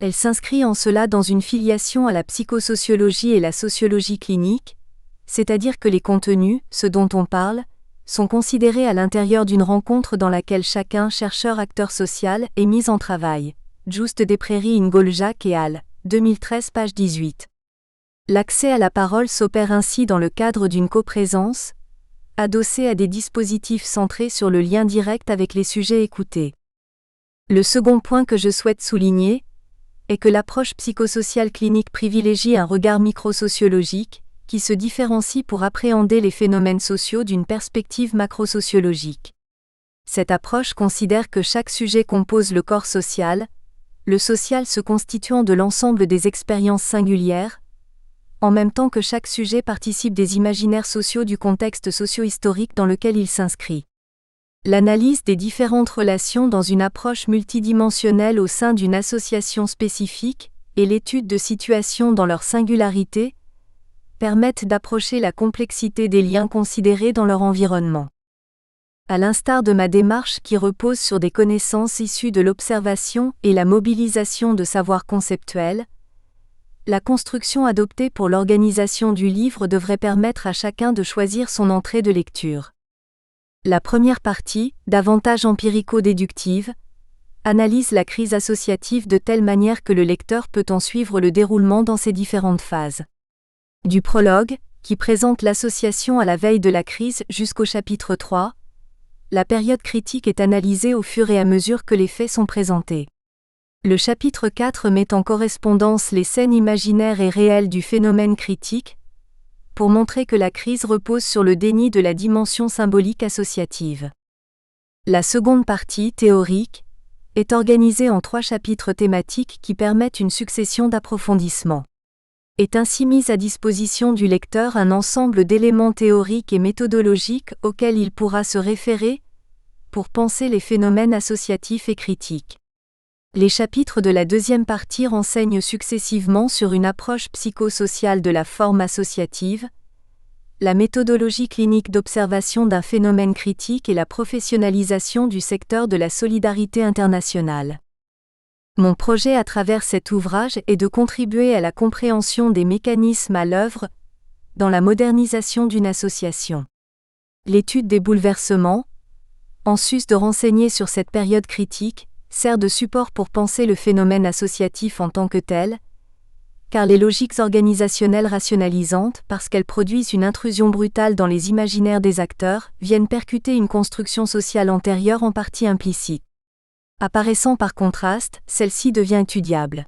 Elle s'inscrit en cela dans une filiation à la psychosociologie et la sociologie clinique, c'est-à-dire que les contenus, ce dont on parle, sont considérés à l'intérieur d'une rencontre dans laquelle chacun, chercheur, acteur social, est mis en travail. Juste des Prairies Ingoljac et al. 2013 page 18. L'accès à la parole s'opère ainsi dans le cadre d'une coprésence, adossée à des dispositifs centrés sur le lien direct avec les sujets écoutés. Le second point que je souhaite souligner est que l'approche psychosociale clinique privilégie un regard microsociologique, qui se différencie pour appréhender les phénomènes sociaux d'une perspective macrosociologique. Cette approche considère que chaque sujet compose le corps social, le social se constituant de l'ensemble des expériences singulières, en même temps que chaque sujet participe des imaginaires sociaux du contexte socio-historique dans lequel il s'inscrit. L'analyse des différentes relations dans une approche multidimensionnelle au sein d'une association spécifique, et l'étude de situations dans leur singularité, permettent d'approcher la complexité des liens considérés dans leur environnement. À l'instar de ma démarche qui repose sur des connaissances issues de l'observation et la mobilisation de savoirs conceptuels, la construction adoptée pour l'organisation du livre devrait permettre à chacun de choisir son entrée de lecture. La première partie, davantage empirico-déductive, analyse la crise associative de telle manière que le lecteur peut en suivre le déroulement dans ses différentes phases. Du prologue, qui présente l'association à la veille de la crise jusqu'au chapitre 3, la période critique est analysée au fur et à mesure que les faits sont présentés. Le chapitre 4 met en correspondance les scènes imaginaires et réelles du phénomène critique, pour montrer que la crise repose sur le déni de la dimension symbolique associative. La seconde partie, théorique, est organisée en 3 chapitres thématiques qui permettent une succession d'approfondissements. Est ainsi mise à disposition du lecteur un ensemble d'éléments théoriques et méthodologiques auxquels il pourra se référer pour penser les phénomènes associatifs et critiques. Les chapitres de la deuxième partie renseignent successivement sur une approche psychosociale de la forme associative, la méthodologie clinique d'observation d'un phénomène critique et la professionnalisation du secteur de la solidarité internationale. Mon projet à travers cet ouvrage est de contribuer à la compréhension des mécanismes à l'œuvre dans la modernisation d'une association. L'étude des bouleversements, en sus de renseigner sur cette période critique, sert de support pour penser le phénomène associatif en tant que tel, car les logiques organisationnelles rationalisantes, parce qu'elles produisent une intrusion brutale dans les imaginaires des acteurs, viennent percuter une construction sociale antérieure en partie implicite. Apparaissant par contraste, celle-ci devient étudiable.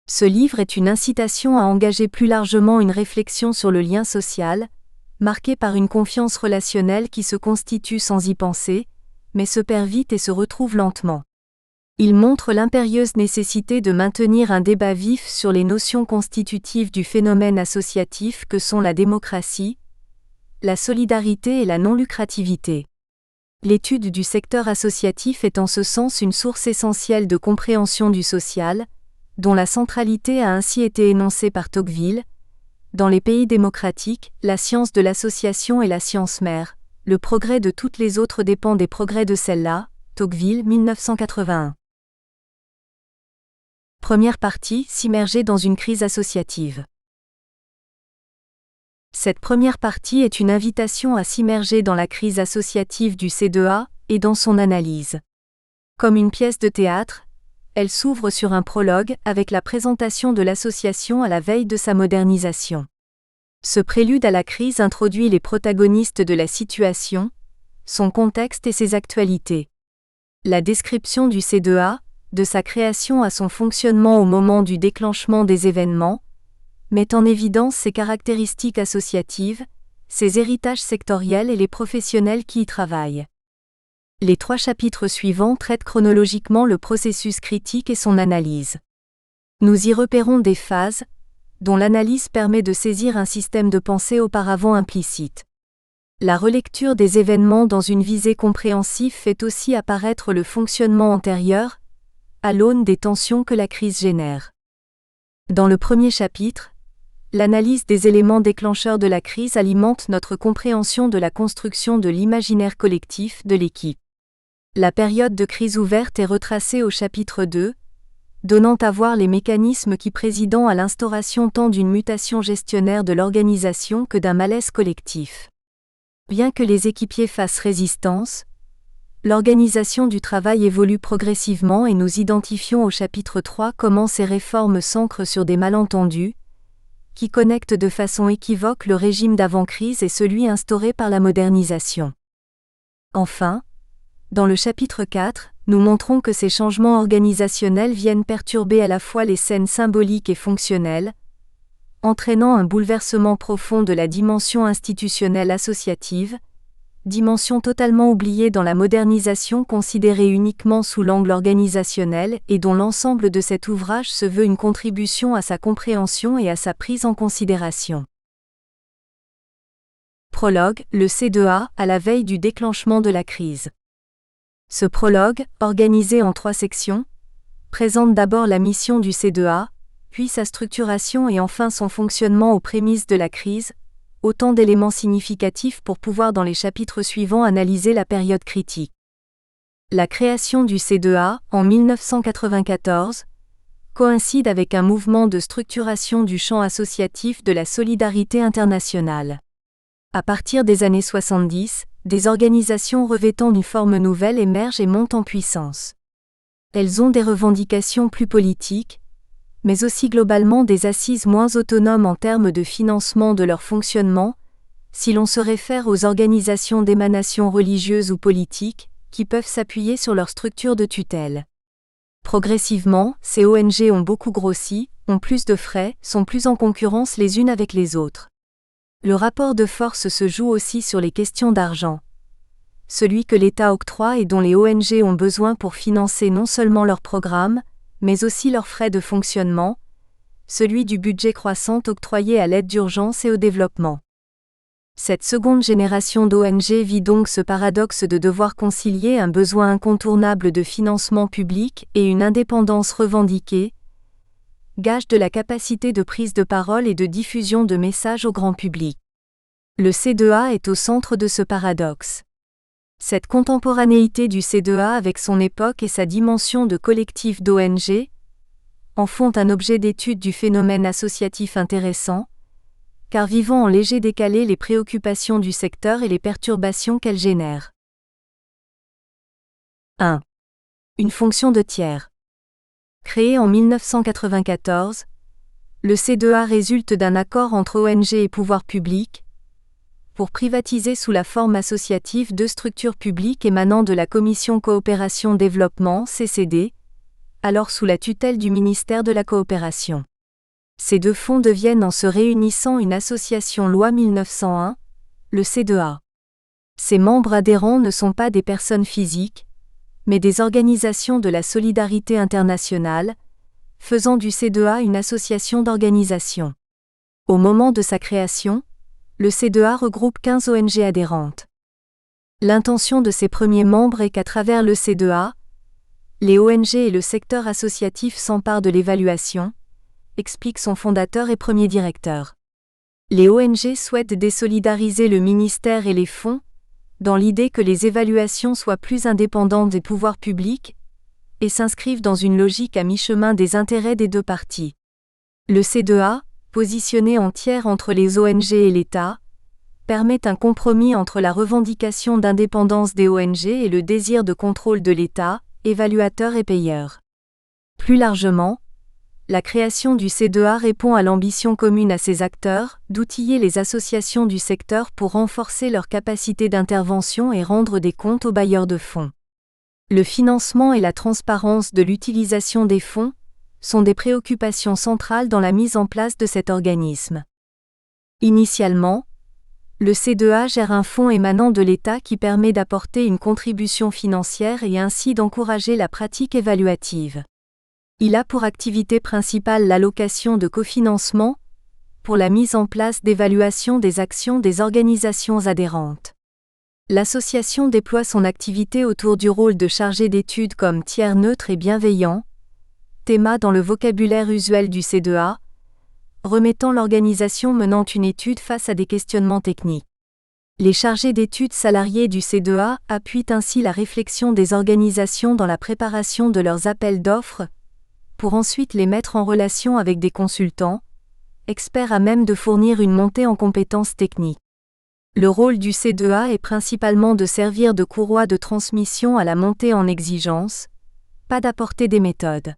Ce livre est une incitation à engager plus largement une réflexion sur le lien social, marqué par une confiance relationnelle qui se constitue sans y penser, mais se perd vite et se retrouve lentement. Il montre l'impérieuse nécessité de maintenir un débat vif sur les notions constitutives du phénomène associatif que sont la démocratie, la solidarité et la non-lucrativité. L'étude du secteur associatif est en ce sens une source essentielle de compréhension du social, dont la centralité a ainsi été énoncée par Tocqueville. Dans les pays démocratiques, la science de l'association est la science mère. Le progrès de toutes les autres dépend des progrès de celle-là. Tocqueville, 1981. Première partie, s'immerger dans une crise associative. Cette première partie est une invitation à s'immerger dans la crise associative du C2A et dans son analyse. Comme une pièce de théâtre, elle s'ouvre sur un prologue avec la présentation de l'association à la veille de sa modernisation. Ce prélude à la crise introduit les protagonistes de la situation, son contexte et ses actualités. La description du C2A, de sa création à son fonctionnement au moment du déclenchement des événements, met en évidence ses caractéristiques associatives, ses héritages sectoriels et les professionnels qui y travaillent. Les 3 chapitres suivants traitent chronologiquement le processus critique et son analyse. Nous y repérons des phases, dont l'analyse permet de saisir un système de pensée auparavant implicite. La relecture des événements dans une visée compréhensive fait aussi apparaître le fonctionnement antérieur, à l'aune des tensions que la crise génère. Dans le premier chapitre, l'analyse des éléments déclencheurs de la crise alimente notre compréhension de la construction de l'imaginaire collectif de l'équipe. La période de crise ouverte est retracée au chapitre 2, donnant à voir les mécanismes qui président à l'instauration tant d'une mutation gestionnaire de l'organisation que d'un malaise collectif. Bien que les équipiers fassent résistance, l'organisation du travail évolue progressivement et nous identifions au chapitre 3 comment ces réformes s'ancrent sur des malentendus, qui connectent de façon équivoque le régime d'avant-crise et celui instauré par la modernisation. Enfin, dans le chapitre 4, nous montrons que ces changements organisationnels viennent perturber à la fois les scènes symboliques et fonctionnelles, entraînant un bouleversement profond de la dimension institutionnelle associative, dimension totalement oubliée dans la modernisation considérée uniquement sous l'angle organisationnel et dont l'ensemble de cet ouvrage se veut une contribution à sa compréhension et à sa prise en considération. Prologue, le C2A, à la veille du déclenchement de la crise. Ce prologue, organisé en 3 sections, présente d'abord la mission du C2A, puis sa structuration et enfin son fonctionnement aux prémices de la crise, autant d'éléments significatifs pour pouvoir dans les chapitres suivants analyser la période critique. La création du C2A, en 1994, coïncide avec un mouvement de structuration du champ associatif de la solidarité internationale. À partir des années 70, des organisations revêtant une forme nouvelle émergent et montent en puissance. Elles ont des revendications plus politiques, mais aussi globalement des assises moins autonomes en termes de financement de leur fonctionnement, si l'on se réfère aux organisations d'émanation religieuse ou politique, qui peuvent s'appuyer sur leur structure de tutelle. Progressivement, ces ONG ont beaucoup grossi, ont plus de frais, sont plus en concurrence les unes avec les autres. Le rapport de force se joue aussi sur les questions d'argent. Celui que l'État octroie et dont les ONG ont besoin pour financer non seulement leurs programmes, mais aussi leurs frais de fonctionnement, celui du budget croissant octroyé à l'aide d'urgence et au développement. Cette seconde génération d'ONG vit donc ce paradoxe de devoir concilier un besoin incontournable de financement public et une indépendance revendiquée, gage de la capacité de prise de parole et de diffusion de messages au grand public. Le C2A est au centre de ce paradoxe. Cette contemporanéité du C2A avec son époque et sa dimension de collectif d'ONG en font un objet d'étude du phénomène associatif intéressant, car vivant en léger décalé les préoccupations du secteur et les perturbations qu'elles génèrent. 1. Une fonction de tiers. Créé en 1994, le C2A résulte d'un accord entre ONG et pouvoir public, pour privatiser sous la forme associative 2 structures publiques émanant de la Commission Coopération Développement (CCD), alors sous la tutelle du ministère de la Coopération. Ces 2 fonds deviennent en se réunissant une association loi 1901, le C2A. Ses membres adhérents ne sont pas des personnes physiques, mais des organisations de la solidarité internationale, faisant du C2A une association d'organisations. Au moment de sa création, le C2A regroupe 15 ONG adhérentes. L'intention de ses premiers membres est qu'à travers le C2A, les ONG et le secteur associatif s'emparent de l'évaluation, explique son fondateur et premier directeur. Les ONG souhaitent désolidariser le ministère et les fonds, dans l'idée que les évaluations soient plus indépendantes des pouvoirs publics, et s'inscrivent dans une logique à mi-chemin des intérêts des deux parties. Le C2A, positionné en tiers entre les ONG et l'État, permet un compromis entre la revendication d'indépendance des ONG et le désir de contrôle de l'État, évaluateur et payeur. Plus largement, la création du C2A répond à l'ambition commune à ses acteurs d'outiller les associations du secteur pour renforcer leur capacité d'intervention et rendre des comptes aux bailleurs de fonds. Le financement et la transparence de l'utilisation des fonds sont des préoccupations centrales dans la mise en place de cet organisme. Initialement, le C2A gère un fonds émanant de l'État qui permet d'apporter une contribution financière et ainsi d'encourager la pratique évaluative. Il a pour activité principale l'allocation de cofinancement pour la mise en place d'évaluation des actions des organisations adhérentes. L'association déploie son activité autour du rôle de chargé d'études comme tiers neutre et bienveillant, théma dans le vocabulaire usuel du C2A, remettant l'organisation menant une étude face à des questionnements techniques. Les chargés d'études salariés du C2A appuient ainsi la réflexion des organisations dans la préparation de leurs appels d'offres, pour ensuite les mettre en relation avec des consultants, experts à même de fournir une montée en compétences techniques. Le rôle du C2A est principalement de servir de courroie de transmission à la montée en exigence, pas d'apporter des méthodes.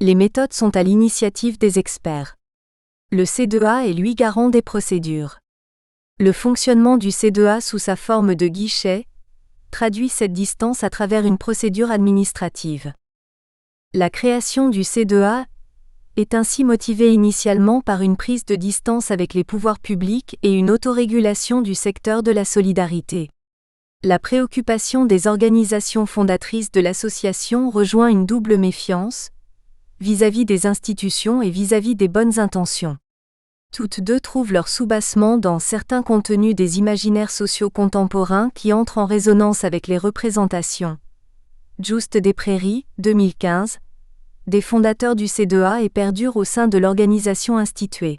Les méthodes sont à l'initiative des experts. Le C2A est lui garant des procédures. Le fonctionnement du C2A sous sa forme de guichet traduit cette distance à travers une procédure administrative. La création du C2A est ainsi motivée initialement par une prise de distance avec les pouvoirs publics et une autorégulation du secteur de la solidarité. La préoccupation des organisations fondatrices de l'association rejoint une double méfiance, vis-à-vis des institutions et vis-à-vis des bonnes intentions. Toutes deux trouvent leur soubassement dans certains contenus des imaginaires sociaux contemporains qui entrent en résonance avec les représentations. Juste des Prairies, 2015, des fondateurs du C2A et perdure au sein de l'organisation instituée.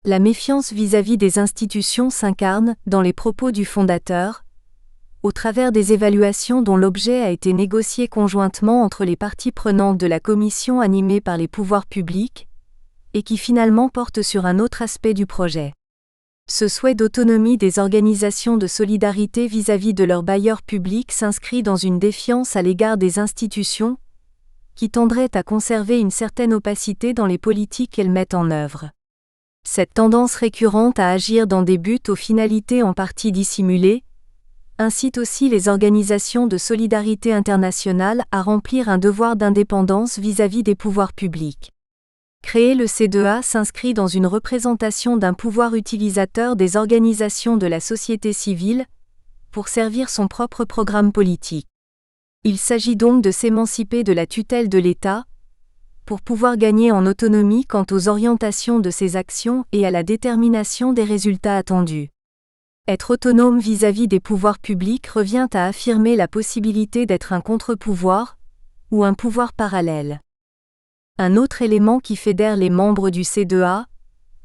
La méfiance vis-à-vis des institutions s'incarne dans les propos du fondateur, au travers des évaluations dont l'objet a été négocié conjointement entre les parties prenantes de la commission animée par les pouvoirs publics, et qui finalement porte sur un autre aspect du projet. Ce souhait d'autonomie des organisations de solidarité vis-à-vis de leurs bailleurs publics s'inscrit dans une défiance à l'égard des institutions, qui tendraient à conserver une certaine opacité dans les politiques qu'elles mettent en œuvre. Cette tendance récurrente à agir dans des buts aux finalités en partie dissimulées incite aussi les organisations de solidarité internationale à remplir un devoir d'indépendance vis-à-vis des pouvoirs publics. Créer le C2A s'inscrit dans une représentation d'un pouvoir utilisateur des organisations de la société civile pour servir son propre programme politique. Il s'agit donc de s'émanciper de la tutelle de l'État, pour pouvoir gagner en autonomie quant aux orientations de ses actions et à la détermination des résultats attendus. Être autonome vis-à-vis des pouvoirs publics revient à affirmer la possibilité d'être un contre-pouvoir, ou un pouvoir parallèle. Un autre élément qui fédère les membres du C2A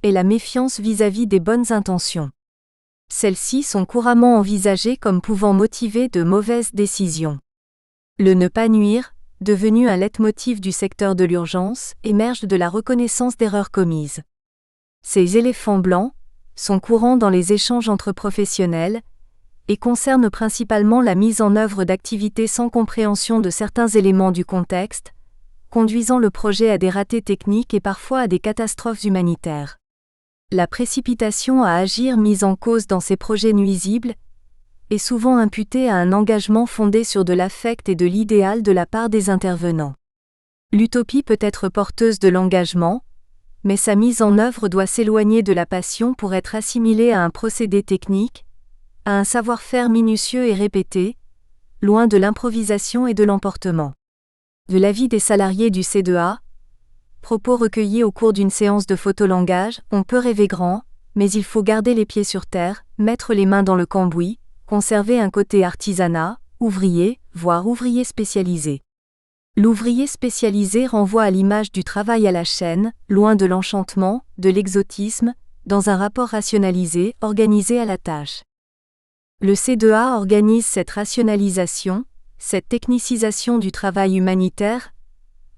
est la méfiance vis-à-vis des bonnes intentions. Celles-ci sont couramment envisagées comme pouvant motiver de mauvaises décisions. Le ne pas nuire, devenu un leitmotiv du secteur de l'urgence, émerge de la reconnaissance d'erreurs commises. Ces éléphants blancs sont courants dans les échanges entre professionnels et concernent principalement la mise en œuvre d'activités sans compréhension de certains éléments du contexte, conduisant le projet à des ratés techniques et parfois à des catastrophes humanitaires. La précipitation à agir mise en cause dans ces projets nuisibles est souvent imputée à un engagement fondé sur de l'affect et de l'idéal de la part des intervenants. L'utopie peut être porteuse de l'engagement, mais sa mise en œuvre doit s'éloigner de la passion pour être assimilée à un procédé technique, à un savoir-faire minutieux et répété, loin de l'improvisation et de l'emportement. De l'avis des salariés du C2A, propos recueillis au cours d'une séance de photolangage, on peut rêver grand, mais il faut garder les pieds sur terre, mettre les mains dans le cambouis, conserver un côté artisanat, ouvrier, voire ouvrier spécialisé. L'ouvrier spécialisé renvoie à l'image du travail à la chaîne, loin de l'enchantement, de l'exotisme, dans un rapport rationalisé, organisé à la tâche. Le C2A organise cette rationalisation, cette technicisation du travail humanitaire,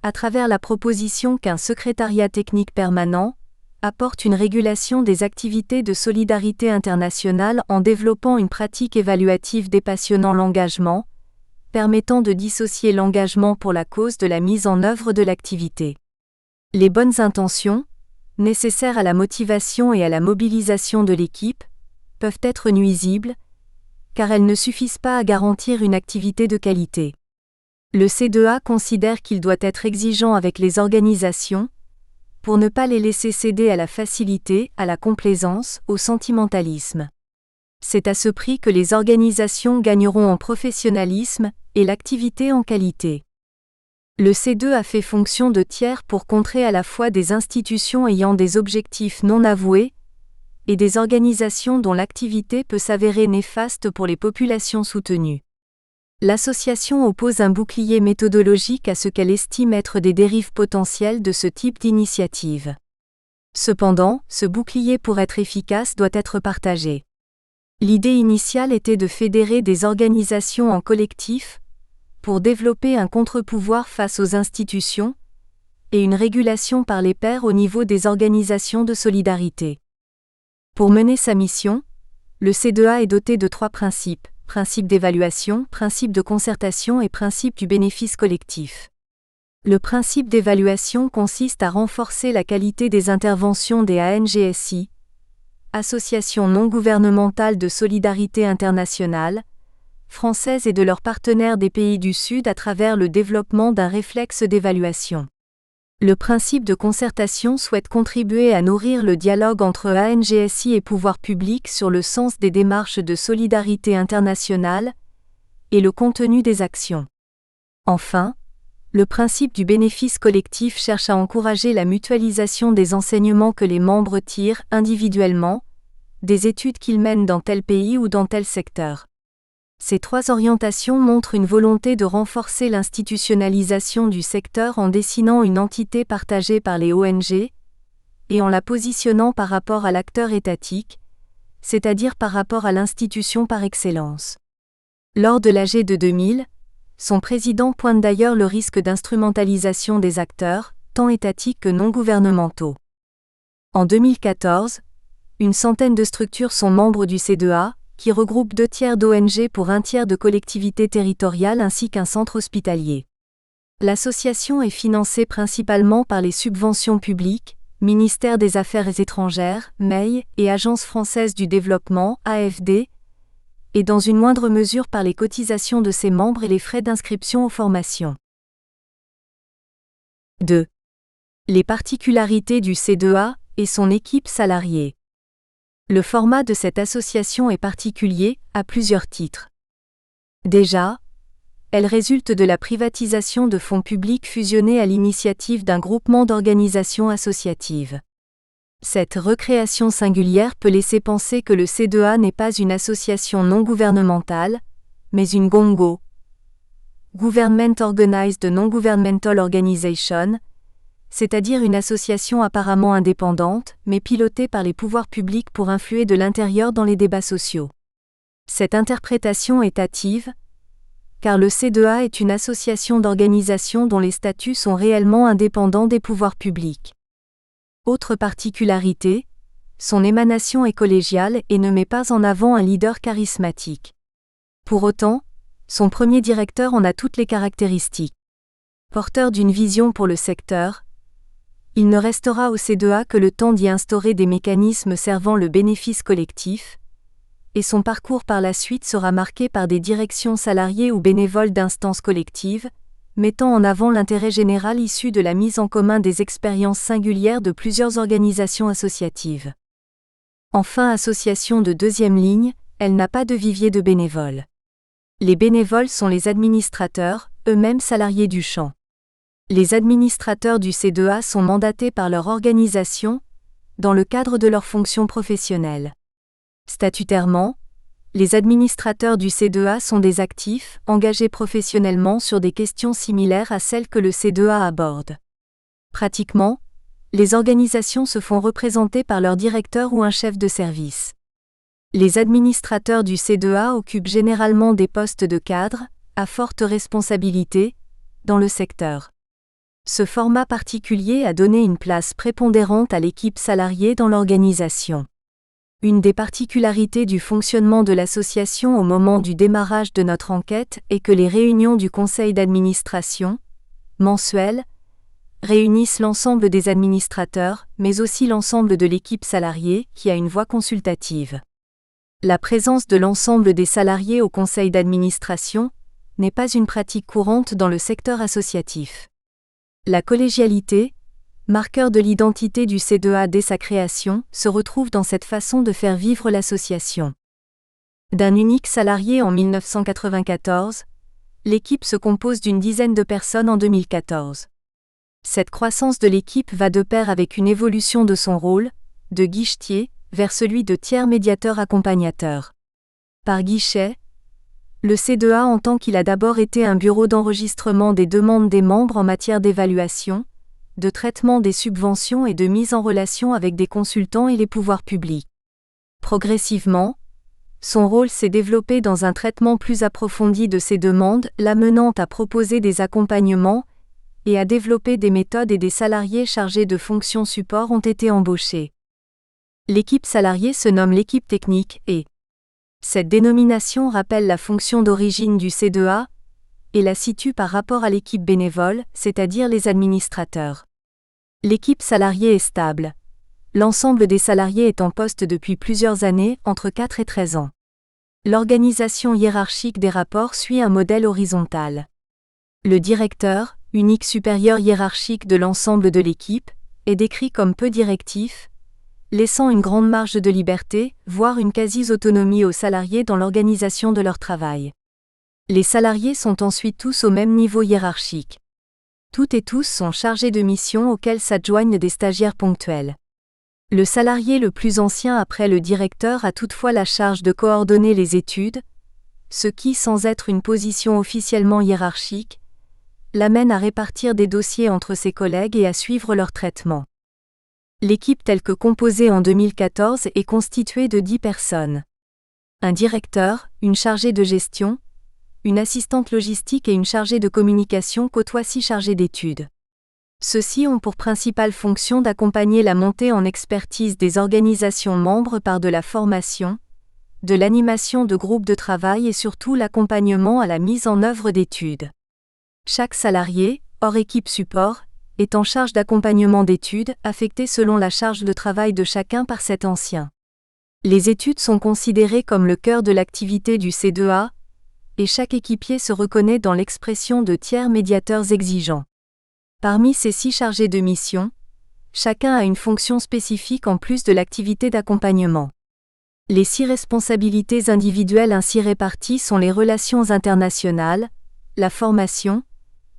à travers la proposition qu'un secrétariat technique permanent apporte une régulation des activités de solidarité internationale en développant une pratique évaluative dépassionnant l'engagement, permettant de dissocier l'engagement pour la cause de la mise en œuvre de l'activité. Les bonnes intentions, nécessaires à la motivation et à la mobilisation de l'équipe, peuvent être nuisibles, car elles ne suffisent pas à garantir une activité de qualité. Le C2A considère qu'il doit être exigeant avec les organisations, pour ne pas les laisser céder à la facilité, à la complaisance, au sentimentalisme. C'est à ce prix que les organisations gagneront en professionnalisme et l'activité en qualité. Le C2A fait fonction de tiers pour contrer à la fois des institutions ayant des objectifs non avoués et des organisations dont l'activité peut s'avérer néfaste pour les populations soutenues. L'association oppose un bouclier méthodologique à ce qu'elle estime être des dérives potentielles de ce type d'initiative. Cependant, ce bouclier pour être efficace doit être partagé. L'idée initiale était de fédérer des organisations en collectif, pour développer un contre-pouvoir face aux institutions, et une régulation par les pairs au niveau des organisations de solidarité. Pour mener sa mission, le C2A est doté de 3 principes: principe d'évaluation, principe de concertation et principe du bénéfice collectif. Le principe d'évaluation consiste à renforcer la qualité des interventions des ANGSI, associations non gouvernementales de solidarité internationale, françaises et de leurs partenaires des pays du Sud à travers le développement d'un réflexe d'évaluation. Le principe de concertation souhaite contribuer à nourrir le dialogue entre ANGSI et pouvoirs publics sur le sens des démarches de solidarité internationale et le contenu des actions. Enfin, le principe du bénéfice collectif cherche à encourager la mutualisation des enseignements que les membres tirent individuellement des études qu'ils mènent dans tel pays ou dans tel secteur. Ces 3 orientations montrent une volonté de renforcer l'institutionnalisation du secteur en dessinant une entité partagée par les ONG et en la positionnant par rapport à l'acteur étatique, c'est-à-dire par rapport à l'institution par excellence. Lors de l'AG de 2000, son président pointe d'ailleurs le risque d'instrumentalisation des acteurs, tant étatiques que non gouvernementaux. En 2014, une centaine de structures sont membres du C2A, qui regroupe 2 tiers d'ONG pour 1 tiers de collectivités territoriales ainsi qu'un centre hospitalier. L'association est financée principalement par les subventions publiques, Ministère des Affaires étrangères, MEI, et Agence française du développement, AFD, et dans une moindre mesure par les cotisations de ses membres et les frais d'inscription aux formations. 2. Les particularités du C2A et son équipe salariée. Le format de cette association est particulier, à plusieurs titres. Déjà, elle résulte de la privatisation de fonds publics fusionnés à l'initiative d'un groupement d'organisations associatives. Cette recréation singulière peut laisser penser que le C2A n'est pas une association non gouvernementale, mais une GONGO, Government Organized Non-Governmental Organization, c'est-à-dire une association apparemment indépendante, mais pilotée par les pouvoirs publics pour influer de l'intérieur dans les débats sociaux. Cette interprétation est hâtive, car le C2A est une association d'organisations dont les statuts sont réellement indépendants des pouvoirs publics. Autre particularité, son émanation est collégiale et ne met pas en avant un leader charismatique. Pour autant, son premier directeur en a toutes les caractéristiques. Porteur d'une vision pour le secteur, il ne restera au C2A que le temps d'y instaurer des mécanismes servant le bénéfice collectif, et son parcours par la suite sera marqué par des directions salariées ou bénévoles d'instances collectives, mettant en avant l'intérêt général issu de la mise en commun des expériences singulières de plusieurs organisations associatives. Enfin, association de 2e ligne, elle n'a pas de vivier de bénévoles. Les bénévoles sont les administrateurs, eux-mêmes salariés du champ. Les administrateurs du C2A sont mandatés par leur organisation, dans le cadre de leur fonction professionnelle. Statutairement, les administrateurs du C2A sont des actifs, engagés professionnellement sur des questions similaires à celles que le C2A aborde. Pratiquement, les organisations se font représenter par leur directeur ou un chef de service. Les administrateurs du C2A occupent généralement des postes de cadre, à forte responsabilité, dans le secteur. Ce format particulier a donné une place prépondérante à l'équipe salariée dans l'organisation. Une des particularités du fonctionnement de l'association au moment du démarrage de notre enquête est que les réunions du conseil d'administration, mensuelles, réunissent l'ensemble des administrateurs, mais aussi l'ensemble de l'équipe salariée, qui a une voix consultative. La présence de l'ensemble des salariés au conseil d'administration n'est pas une pratique courante dans le secteur associatif. La collégialité, marqueur de l'identité du C2A dès sa création, se retrouve dans cette façon de faire vivre l'association. D'un unique salarié en 1994, l'équipe se compose d'une dizaine de personnes en 2014. Cette croissance de l'équipe va de pair avec une évolution de son rôle, de guichetier, vers celui de tiers médiateur accompagnateur. Par guichet, le C2A entend qu'il a d'abord été un bureau d'enregistrement des demandes des membres en matière d'évaluation, de traitement des subventions et de mise en relation avec des consultants et les pouvoirs publics. Progressivement, son rôle s'est développé dans un traitement plus approfondi de ces demandes, l'amenant à proposer des accompagnements et à développer des méthodes, et des salariés chargés de fonctions support ont été embauchés. L'équipe salariée se nomme l'équipe technique et cette dénomination rappelle la fonction d'origine du C2A et la situe par rapport à l'équipe bénévole, c'est-à-dire les administrateurs. L'équipe salariée est stable. L'ensemble des salariés est en poste depuis plusieurs années, entre 4 et 13 ans. L'organisation hiérarchique des rapports suit un modèle horizontal. Le directeur, unique supérieur hiérarchique de l'ensemble de l'équipe, est décrit comme peu directif, laissant une grande marge de liberté, voire une quasi-autonomie aux salariés dans l'organisation de leur travail. Les salariés sont ensuite tous au même niveau hiérarchique. Toutes et tous sont chargés de missions auxquelles s'adjoignent des stagiaires ponctuels. Le salarié le plus ancien après le directeur a toutefois la charge de coordonner les études, ce qui, sans être une position officiellement hiérarchique, l'amène à répartir des dossiers entre ses collègues et à suivre leur traitement. L'équipe telle que composée en 2014 est constituée de 10 personnes. Un directeur, une chargée de gestion, une assistante logistique et une chargée de communication côtoient 6 chargés d'études. Ceux-ci ont pour principale fonction d'accompagner la montée en expertise des organisations membres par de la formation, de l'animation de groupes de travail et surtout l'accompagnement à la mise en œuvre d'études. Chaque salarié, hors équipe support, est en charge d'accompagnement d'études, affectées selon la charge de travail de chacun par cet ancien. Les études sont considérées comme le cœur de l'activité du C2A, et chaque équipier se reconnaît dans l'expression de tiers médiateurs exigeants. Parmi ces 6 chargés de mission, chacun a une fonction spécifique en plus de l'activité d'accompagnement. Les 6 responsabilités individuelles ainsi réparties sont les relations internationales, la formation,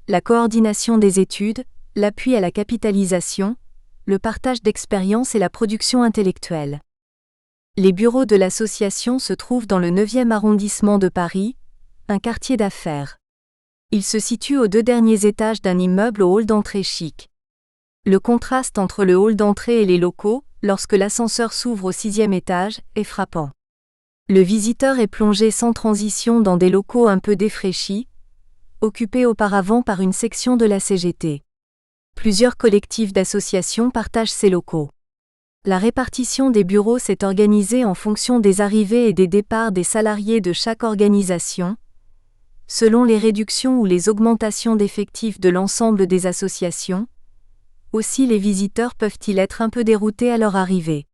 la coordination des études, l'appui à la capitalisation, le partage d'expériences et la production intellectuelle. Les bureaux de l'association se trouvent dans le 9e arrondissement de Paris, un quartier d'affaires. Ils se situent aux 2 derniers étages d'un immeuble au hall d'entrée chic. Le contraste entre le hall d'entrée et les locaux, lorsque l'ascenseur s'ouvre au 6e étage, est frappant. Le visiteur est plongé sans transition dans des locaux un peu défraîchis, occupés auparavant par une section de la CGT. Plusieurs collectifs d'associations partagent ces locaux. La répartition des bureaux s'est organisée en fonction des arrivées et des départs des salariés de chaque organisation, selon les réductions ou les augmentations d'effectifs de l'ensemble des associations. Aussi les visiteurs peuvent-ils être un peu déroutés à leur arrivée.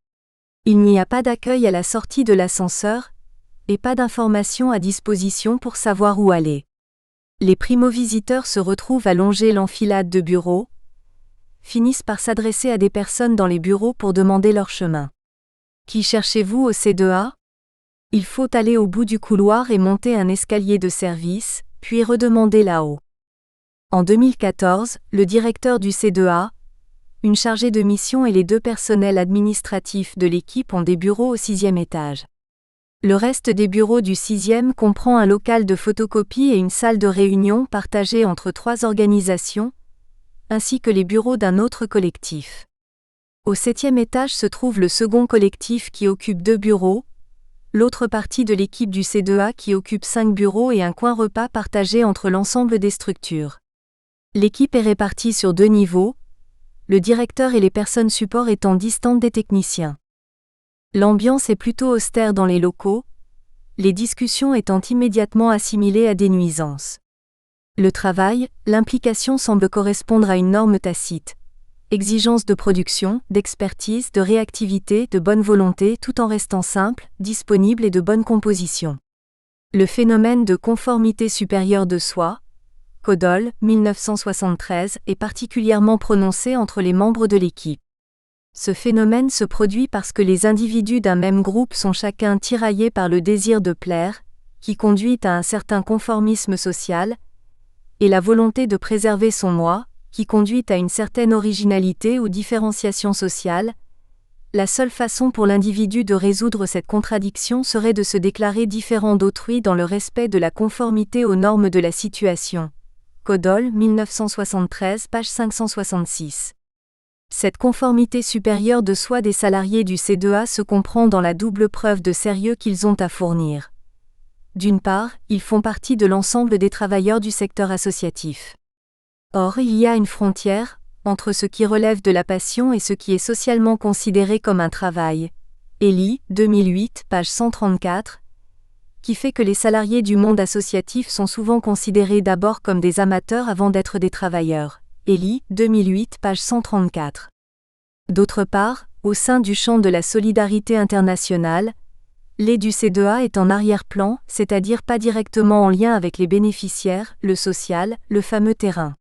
Il n'y a pas d'accueil à la sortie de l'ascenseur, et pas d'informations à disposition pour savoir où aller. Les primo-visiteurs se retrouvent à longer l'enfilade de bureaux, finissent par s'adresser à des personnes dans les bureaux pour demander leur chemin. Qui cherchez-vous au C2A ? Il faut aller au bout du couloir et monter un escalier de service, puis redemander là-haut. En 2014, le directeur du C2A, une chargée de mission et les 2 personnels administratifs de l'équipe ont des bureaux au 6e étage. Le reste des bureaux du 6e comprend un local de photocopie et une salle de réunion partagée entre 3 organisations, ainsi que les bureaux d'un autre collectif. Au 7e étage se trouve le second collectif qui occupe 2 bureaux, l'autre partie de l'équipe du C2A qui occupe 5 bureaux et un coin repas partagé entre l'ensemble des structures. L'équipe est répartie sur 2 niveaux, le directeur et les personnes support étant distantes des techniciens. L'ambiance est plutôt austère dans les locaux, les discussions étant immédiatement assimilées à des nuisances. Le travail, l'implication semble correspondre à une norme tacite. Exigence de production, d'expertise, de réactivité, de bonne volonté tout en restant simple, disponible et de bonne composition. Le phénomène de conformité supérieure de soi, Codol, 1973, est particulièrement prononcé entre les membres de l'équipe. Ce phénomène se produit parce que les individus d'un même groupe sont chacun tiraillés par le désir de plaire, qui conduit à un certain conformisme social, et la volonté de préserver son moi, qui conduit à une certaine originalité ou différenciation sociale. La seule façon pour l'individu de résoudre cette contradiction serait de se déclarer différent d'autrui dans le respect de la conformité aux normes de la situation. Codol, 1973, page 566. Cette conformité supérieure de soi des salariés du C2A se comprend dans la double preuve de sérieux qu'ils ont à fournir. D'une part, ils font partie de l'ensemble des travailleurs du secteur associatif. Or, il y a une frontière entre ce qui relève de la passion et ce qui est socialement considéré comme un travail. Elie, 2008, page 134, qui fait que les salariés du monde associatif sont souvent considérés d'abord comme des amateurs avant d'être des travailleurs. Elie, 2008, page 134. D'autre part, au sein du champ de la solidarité internationale, l'E du C2A est en arrière-plan, c'est-à-dire pas directement en lien avec les bénéficiaires, le social, le fameux terrain.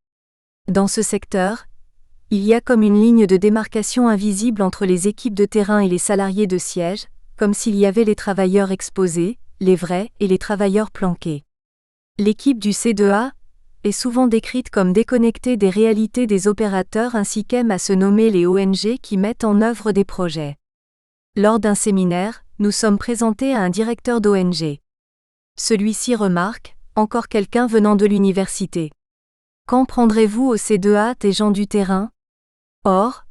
Dans ce secteur, il y a comme une ligne de démarcation invisible entre les équipes de terrain et les salariés de siège, comme s'il y avait les travailleurs exposés, les vrais, et les travailleurs planqués. L'équipe du C2A est souvent décrite comme déconnectée des réalités des opérateurs ainsi qu'aiment à se nommer les ONG qui mettent en œuvre des projets. Lors d'un séminaire, nous sommes présentés à un directeur d'ONG. Celui-ci remarque, encore quelqu'un venant de l'université. Quand prendrez-vous au C2A des gens du terrain ? Or,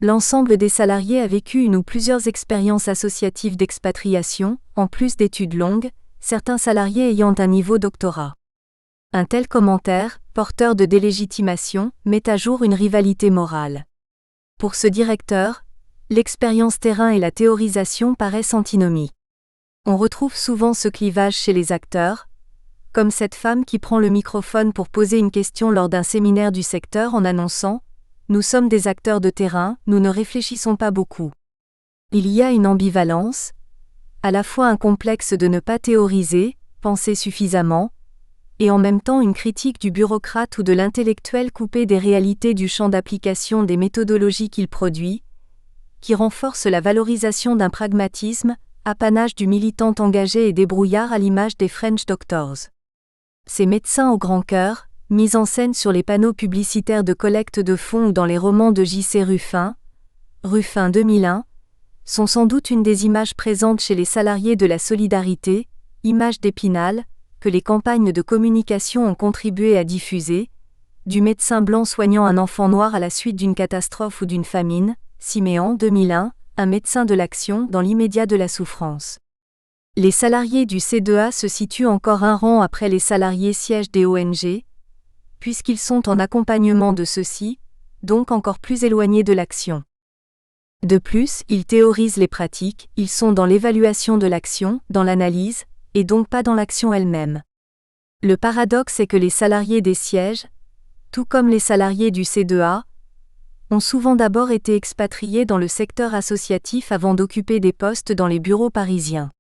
l'ensemble des salariés a vécu une ou plusieurs expériences associatives d'expatriation, en plus d'études longues, certains salariés ayant un niveau doctorat. Un tel commentaire, porteur de délégitimation, met à jour une rivalité morale. Pour ce directeur, l'expérience terrain et la théorisation paraissent antinomiques. On retrouve souvent ce clivage chez les acteurs, comme cette femme qui prend le microphone pour poser une question lors d'un séminaire du secteur en annonçant « Nous sommes des acteurs de terrain, nous ne réfléchissons pas beaucoup ». Il y a une ambivalence, à la fois un complexe de ne pas théoriser, penser suffisamment, et en même temps une critique du bureaucrate ou de l'intellectuel coupé des réalités du champ d'application des méthodologies qu'il produit, qui renforce la valorisation d'un pragmatisme, apanage du militant engagé et débrouillard à l'image des French Doctors. Ces médecins au grand cœur, mis en scène sur les panneaux publicitaires de collecte de fonds ou dans les romans de J.C. Ruffin, Ruffin 2001, sont sans doute une des images présentes chez les salariés de la solidarité, image d'Épinal, que les campagnes de communication ont contribué à diffuser, du médecin blanc soignant un enfant noir à la suite d'une catastrophe ou d'une famine, Siméon 2001, un médecin de l'action dans l'immédiat de la souffrance. Les salariés du C2A se situent encore un rang après les salariés sièges des ONG, puisqu'ils sont en accompagnement de ceux-ci, donc encore plus éloignés de l'action. De plus, ils théorisent les pratiques, ils sont dans l'évaluation de l'action, dans l'analyse, et donc pas dans l'action elle-même. Le paradoxe est que les salariés des sièges, tout comme les salariés du C2A, ont souvent d'abord été expatriés dans le secteur associatif avant d'occuper des postes dans les bureaux parisiens.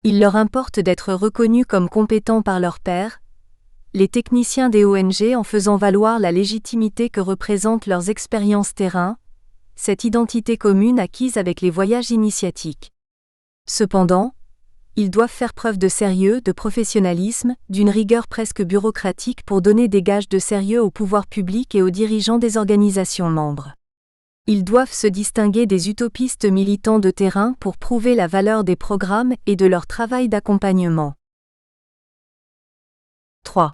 Il leur importe d'être reconnus comme compétents par leurs pairs, les techniciens des ONG en faisant valoir la légitimité que représentent leurs expériences terrain, cette identité commune acquise avec les voyages initiatiques. Cependant, Ils doivent faire preuve de sérieux, de professionnalisme, d'une rigueur presque bureaucratique pour donner des gages de sérieux au pouvoir public et aux dirigeants des organisations membres. Ils doivent se distinguer des utopistes militants de terrain pour prouver la valeur des programmes et de leur travail d'accompagnement. 3.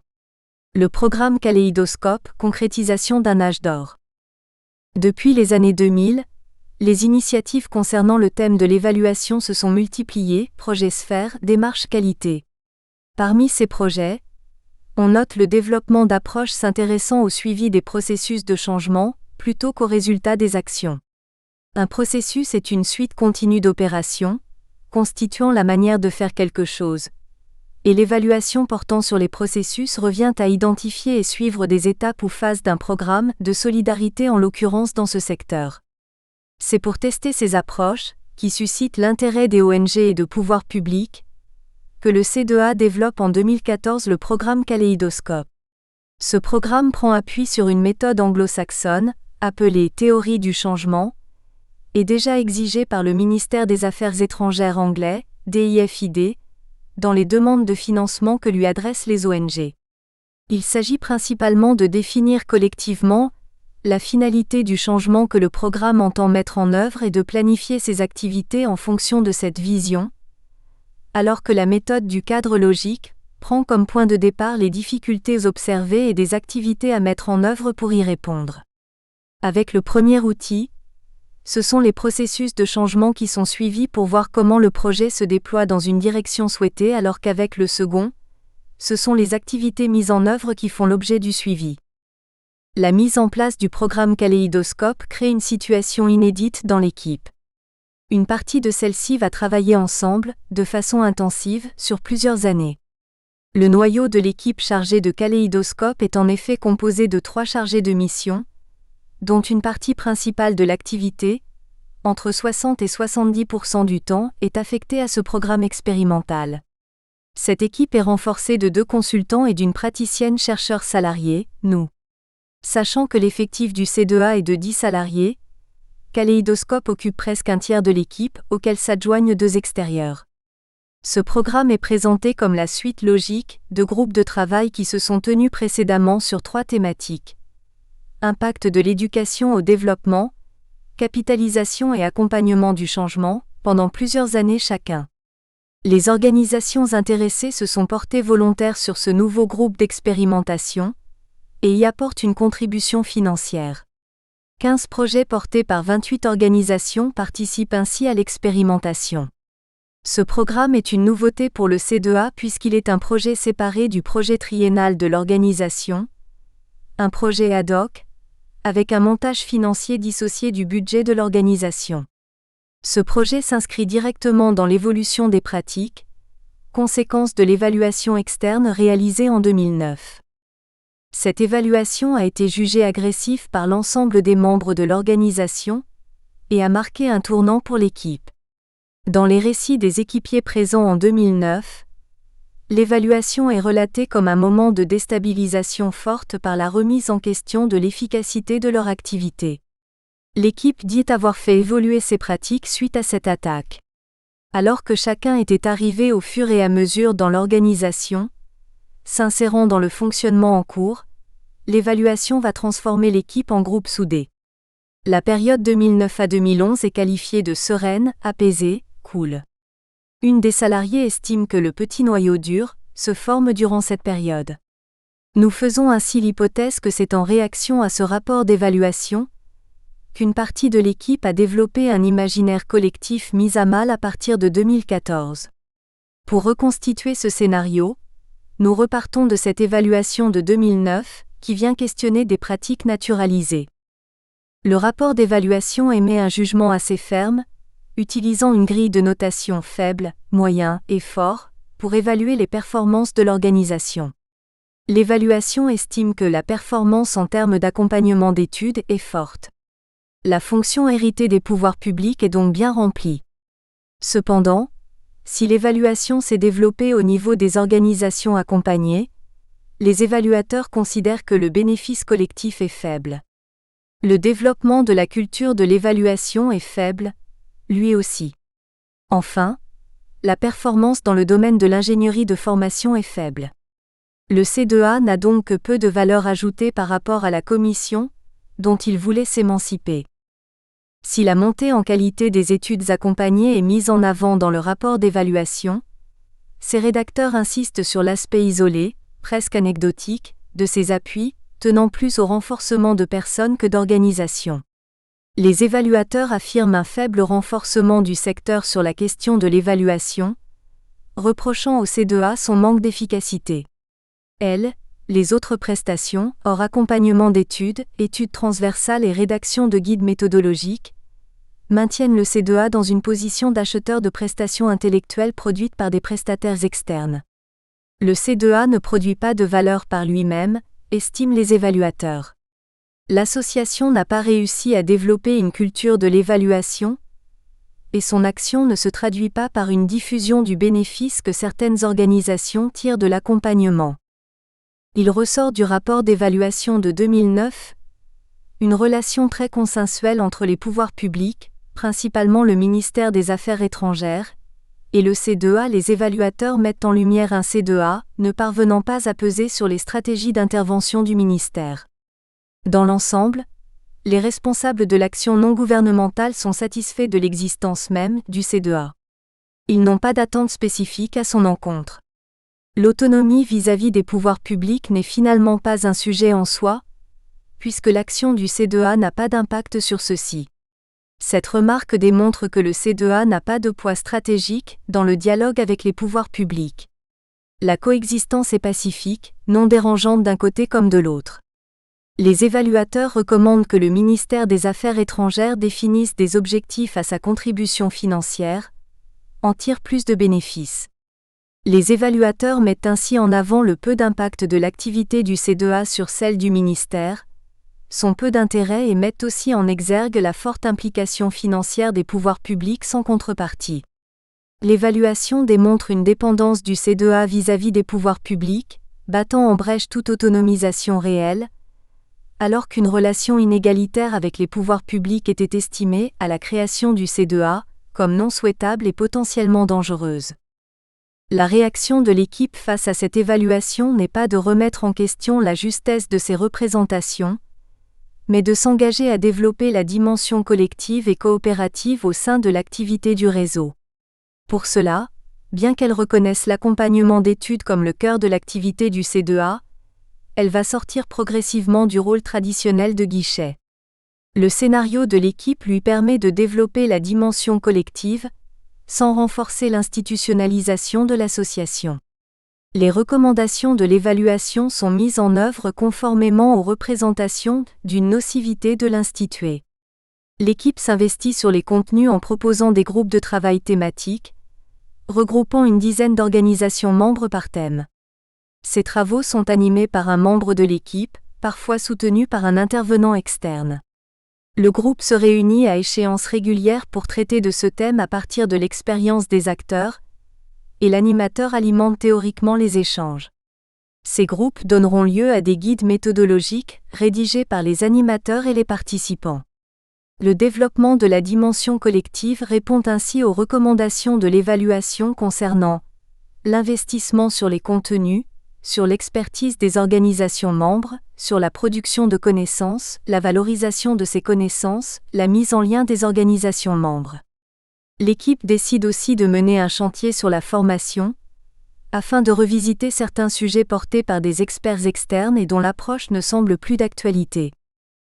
Le programme Kaléidoscope, concrétisation d'un âge d'or. Depuis les années 2000, les initiatives concernant le thème de l'évaluation se sont multipliées, projets sphères, démarches qualité. Parmi ces projets, on note le développement d'approches s'intéressant au suivi des processus de changement, plutôt qu'aux résultats des actions. Un processus est une suite continue d'opérations, constituant la manière de faire quelque chose. Et l'évaluation portant sur les processus revient à identifier et suivre des étapes ou phases d'un programme, de solidarité en l'occurrence dans ce secteur. C'est pour tester ces approches, qui suscitent l'intérêt des ONG et de pouvoirs publics, que le C2A développe en 2014 le programme Kaléidoscope. Ce programme prend appui sur une méthode anglo-saxonne, appelée théorie du changement, et déjà exigée par le ministère des Affaires étrangères anglais, DIFID, dans les demandes de financement que lui adressent les ONG. Il s'agit principalement de définir collectivement la finalité du changement que le programme entend mettre en œuvre et de planifier ses activités en fonction de cette vision, alors que la méthode du cadre logique prend comme point de départ les difficultés observées et des activités à mettre en œuvre pour y répondre. Avec le premier outil, ce sont les processus de changement qui sont suivis pour voir comment le projet se déploie dans une direction souhaitée, alors qu'avec le second, ce sont les activités mises en œuvre qui font l'objet du suivi. La mise en place du programme Kaléidoscope crée une situation inédite dans l'équipe. Une partie de celle-ci va travailler ensemble, de façon intensive, sur plusieurs années. Le noyau de l'équipe chargée de Kaléidoscope est en effet composé de 3 chargés de mission, dont une partie principale de l'activité, entre 60 et 70% du temps, est affectée à ce programme expérimental. Cette équipe est renforcée de 2 consultants et d'une praticienne chercheur salariée, nous. Sachant que l'effectif du C2A est de 10 salariés, Kaléidoscope occupe presque un tiers de l'équipe, auquel s'adjoignent 2 extérieurs. Ce programme est présenté comme la suite logique de groupes de travail qui se sont tenus précédemment sur 3 thématiques. Impact de l'éducation au développement, capitalisation et accompagnement du changement, pendant plusieurs années chacun. Les organisations intéressées se sont portées volontaires sur ce nouveau groupe d'expérimentation, et y apportent une contribution financière. 15 projets portés par 28 organisations participent ainsi à l'expérimentation. Ce programme est une nouveauté pour le C2A puisqu'il est un projet séparé du projet triennal de l'organisation, un projet ad hoc, avec un montage financier dissocié du budget de l'organisation. Ce projet s'inscrit directement dans l'évolution des pratiques, conséquence de l'évaluation externe réalisée en 2009. Cette évaluation a été jugée agressive par l'ensemble des membres de l'organisation et a marqué un tournant pour l'équipe. Dans les récits des équipiers présents en 2009, l'évaluation est relatée comme un moment de déstabilisation forte par la remise en question de l'efficacité de leur activité. L'équipe dit avoir fait évoluer ses pratiques suite à cette attaque. Alors que chacun était arrivé au fur et à mesure dans l'organisation, s'insérant dans le fonctionnement en cours, l'évaluation va transformer l'équipe en groupe soudé. La période 2009 à 2011 est qualifiée de sereine, apaisée, cool. Une des salariées estime que le petit noyau dur se forme durant cette période. Nous faisons ainsi l'hypothèse que c'est en réaction à ce rapport d'évaluation qu'une partie de l'équipe a développé un imaginaire collectif mis à mal à partir de 2014. Pour reconstituer ce scénario, nous repartons de cette évaluation de 2009, qui vient questionner des pratiques naturalisées. Le rapport d'évaluation émet un jugement assez ferme, utilisant une grille de notation faible, moyen et fort, pour évaluer les performances de l'organisation. L'évaluation estime que la performance en termes d'accompagnement d'études est forte. La fonction héritée des pouvoirs publics est donc bien remplie. Cependant, si l'évaluation s'est développée au niveau des organisations accompagnées, les évaluateurs considèrent que le bénéfice collectif est faible. Le développement de la culture de l'évaluation est faible, lui aussi. Enfin, la performance dans le domaine de l'ingénierie de formation est faible. Le C2A n'a donc que peu de valeur ajoutée par rapport à la commission, dont il voulait s'émanciper. Si la montée en qualité des études accompagnées est mise en avant dans le rapport d'évaluation, ses rédacteurs insistent sur l'aspect isolé, presque anecdotique, de ces appuis, tenant plus au renforcement de personnes que d'organisations. Les évaluateurs affirment un faible renforcement du secteur sur la question de l'évaluation, reprochant au C2A son manque d'efficacité. Les autres prestations, hors accompagnement d'études, études transversales et rédaction de guides méthodologiques, maintiennent le C2A dans une position d'acheteur de prestations intellectuelles produites par des prestataires externes. Le C2A ne produit pas de valeur par lui-même, estiment les évaluateurs. L'association n'a pas réussi à développer une culture de l'évaluation, et son action ne se traduit pas par une diffusion du bénéfice que certaines organisations tirent de l'accompagnement. Il ressort du rapport d'évaluation de 2009 une relation très consensuelle entre les pouvoirs publics, principalement le ministère des Affaires étrangères, et le C2A. Les évaluateurs mettent en lumière un C2A ne parvenant pas à peser sur les stratégies d'intervention du ministère. Dans l'ensemble, les responsables de l'action non gouvernementale sont satisfaits de l'existence même du C2A. Ils n'ont pas d'attente spécifique à son encontre. L'autonomie vis-à-vis des pouvoirs publics n'est finalement pas un sujet en soi, puisque l'action du C2A n'a pas d'impact sur ceux-ci. Cette remarque démontre que le C2A n'a pas de poids stratégique dans le dialogue avec les pouvoirs publics. La coexistence est pacifique, non dérangeante d'un côté comme de l'autre. Les évaluateurs recommandent que le ministère des Affaires étrangères définisse des objectifs à sa contribution financière, en tire plus de bénéfices. Les évaluateurs mettent ainsi en avant le peu d'impact de l'activité du C2A sur celle du ministère, son peu d'intérêt et mettent aussi en exergue la forte implication financière des pouvoirs publics sans contrepartie. L'évaluation démontre une dépendance du C2A vis-à-vis des pouvoirs publics, battant en brèche toute autonomisation réelle, alors qu'une relation inégalitaire avec les pouvoirs publics était estimée, à la création du C2A, comme non souhaitable et potentiellement dangereuse. La réaction de l'équipe face à cette évaluation n'est pas de remettre en question la justesse de ces représentations, mais de s'engager à développer la dimension collective et coopérative au sein de l'activité du réseau. Pour cela, bien qu'elle reconnaisse l'accompagnement d'études comme le cœur de l'activité du C2A, elle va sortir progressivement du rôle traditionnel de guichet. Le scénario de l'équipe lui permet de développer la dimension collective, sans renforcer l'institutionnalisation de l'association. Les recommandations de l'évaluation sont mises en œuvre conformément aux représentations d'une nocivité de l'institué. L'équipe s'investit sur les contenus en proposant des groupes de travail thématiques, regroupant une dizaine d'organisations membres par thème. Ces travaux sont animés par un membre de l'équipe, parfois soutenu par un intervenant externe. Le groupe se réunit à échéances régulières pour traiter de ce thème à partir de l'expérience des acteurs, et l'animateur alimente théoriquement les échanges. Ces groupes donneront lieu à des guides méthodologiques, rédigés par les animateurs et les participants. Le développement de la dimension collective répond ainsi aux recommandations de l'évaluation concernant l'investissement sur les contenus, sur l'expertise des organisations membres, sur la production de connaissances, la valorisation de ces connaissances, la mise en lien des organisations membres. L'équipe décide aussi de mener un chantier sur la formation, afin de revisiter certains sujets portés par des experts externes et dont l'approche ne semble plus d'actualité.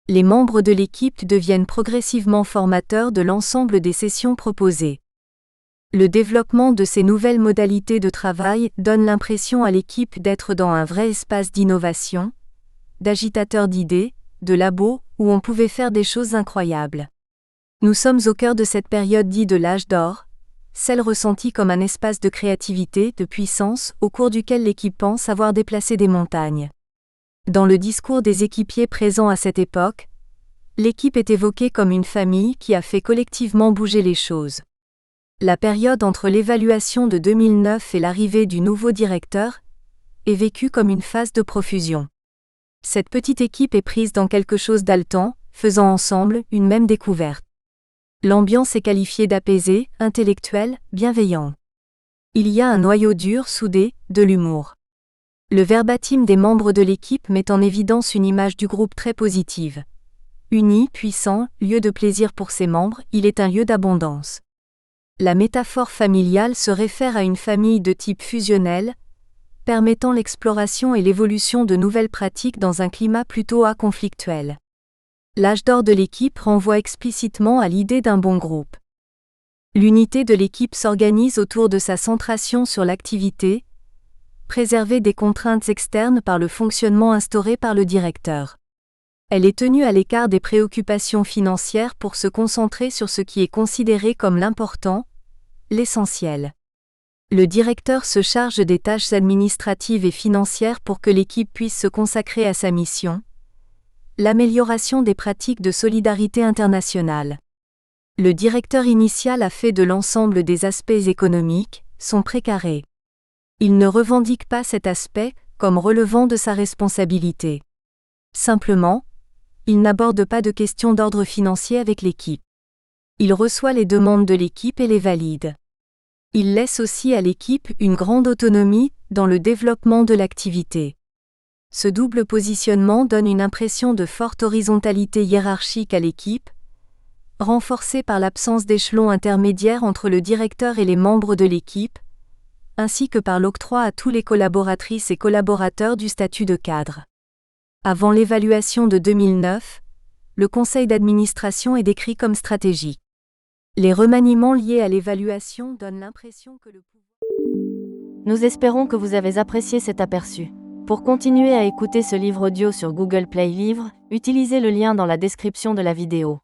Les membres de l'équipe deviennent progressivement formateurs de l'ensemble des sessions proposées. Le développement de ces nouvelles modalités de travail donne l'impression à l'équipe d'être dans un vrai espace d'innovation, d'agitateur d'idées, de labo, où on pouvait faire des choses incroyables. Nous sommes au cœur de cette période dite de l'âge d'or, celle ressentie comme un espace de créativité, de puissance, au cours duquel l'équipe pense avoir déplacé des montagnes. Dans le discours des équipiers présents à cette époque, l'équipe est évoquée comme une famille qui a fait collectivement bouger les choses. La période entre l'évaluation de 2009 et l'arrivée du nouveau directeur est vécue comme une phase de profusion. Cette petite équipe est prise dans quelque chose d'haletant, faisant ensemble une même découverte. L'ambiance est qualifiée d'apaisée, intellectuelle, bienveillante. Il y a un noyau dur, soudé, de l'humour. Le verbatim des membres de l'équipe met en évidence une image du groupe très positive. Uni, puissant, lieu de plaisir pour ses membres, il est un lieu d'abondance. La métaphore familiale se réfère à une famille de type fusionnel, permettant l'exploration et l'évolution de nouvelles pratiques dans un climat plutôt aconflictuel. L'âge d'or de l'équipe renvoie explicitement à l'idée d'un bon groupe. L'unité de l'équipe s'organise autour de sa centration sur l'activité, préservée des contraintes externes par le fonctionnement instauré par le directeur. Elle est tenue à l'écart des préoccupations financières pour se concentrer sur ce qui est considéré comme l'important, l'essentiel. Le directeur se charge des tâches administratives et financières pour que l'équipe puisse se consacrer à sa mission, l'amélioration des pratiques de solidarité internationale. Le directeur initial a fait de l'ensemble des aspects économiques son précaré. Il ne revendique pas cet aspect comme relevant de sa responsabilité. Simplement, il n'aborde pas de questions d'ordre financier avec l'équipe. Il reçoit les demandes de l'équipe et les valide. Il laisse aussi à l'équipe une grande autonomie dans le développement de l'activité. Ce double positionnement donne une impression de forte horizontalité hiérarchique à l'équipe, renforcée par l'absence d'échelon intermédiaire entre le directeur et les membres de l'équipe, ainsi que par l'octroi à tous les collaboratrices et collaborateurs du statut de cadre. Avant l'évaluation de 2009, le conseil d'administration est décrit comme stratégique. Les remaniements liés à l'évaluation donnent l'impression que le pouvoir... Nous espérons que vous avez apprécié cet aperçu. Pour continuer à écouter ce livre audio sur Google Play Livres, utilisez le lien dans la description de la vidéo.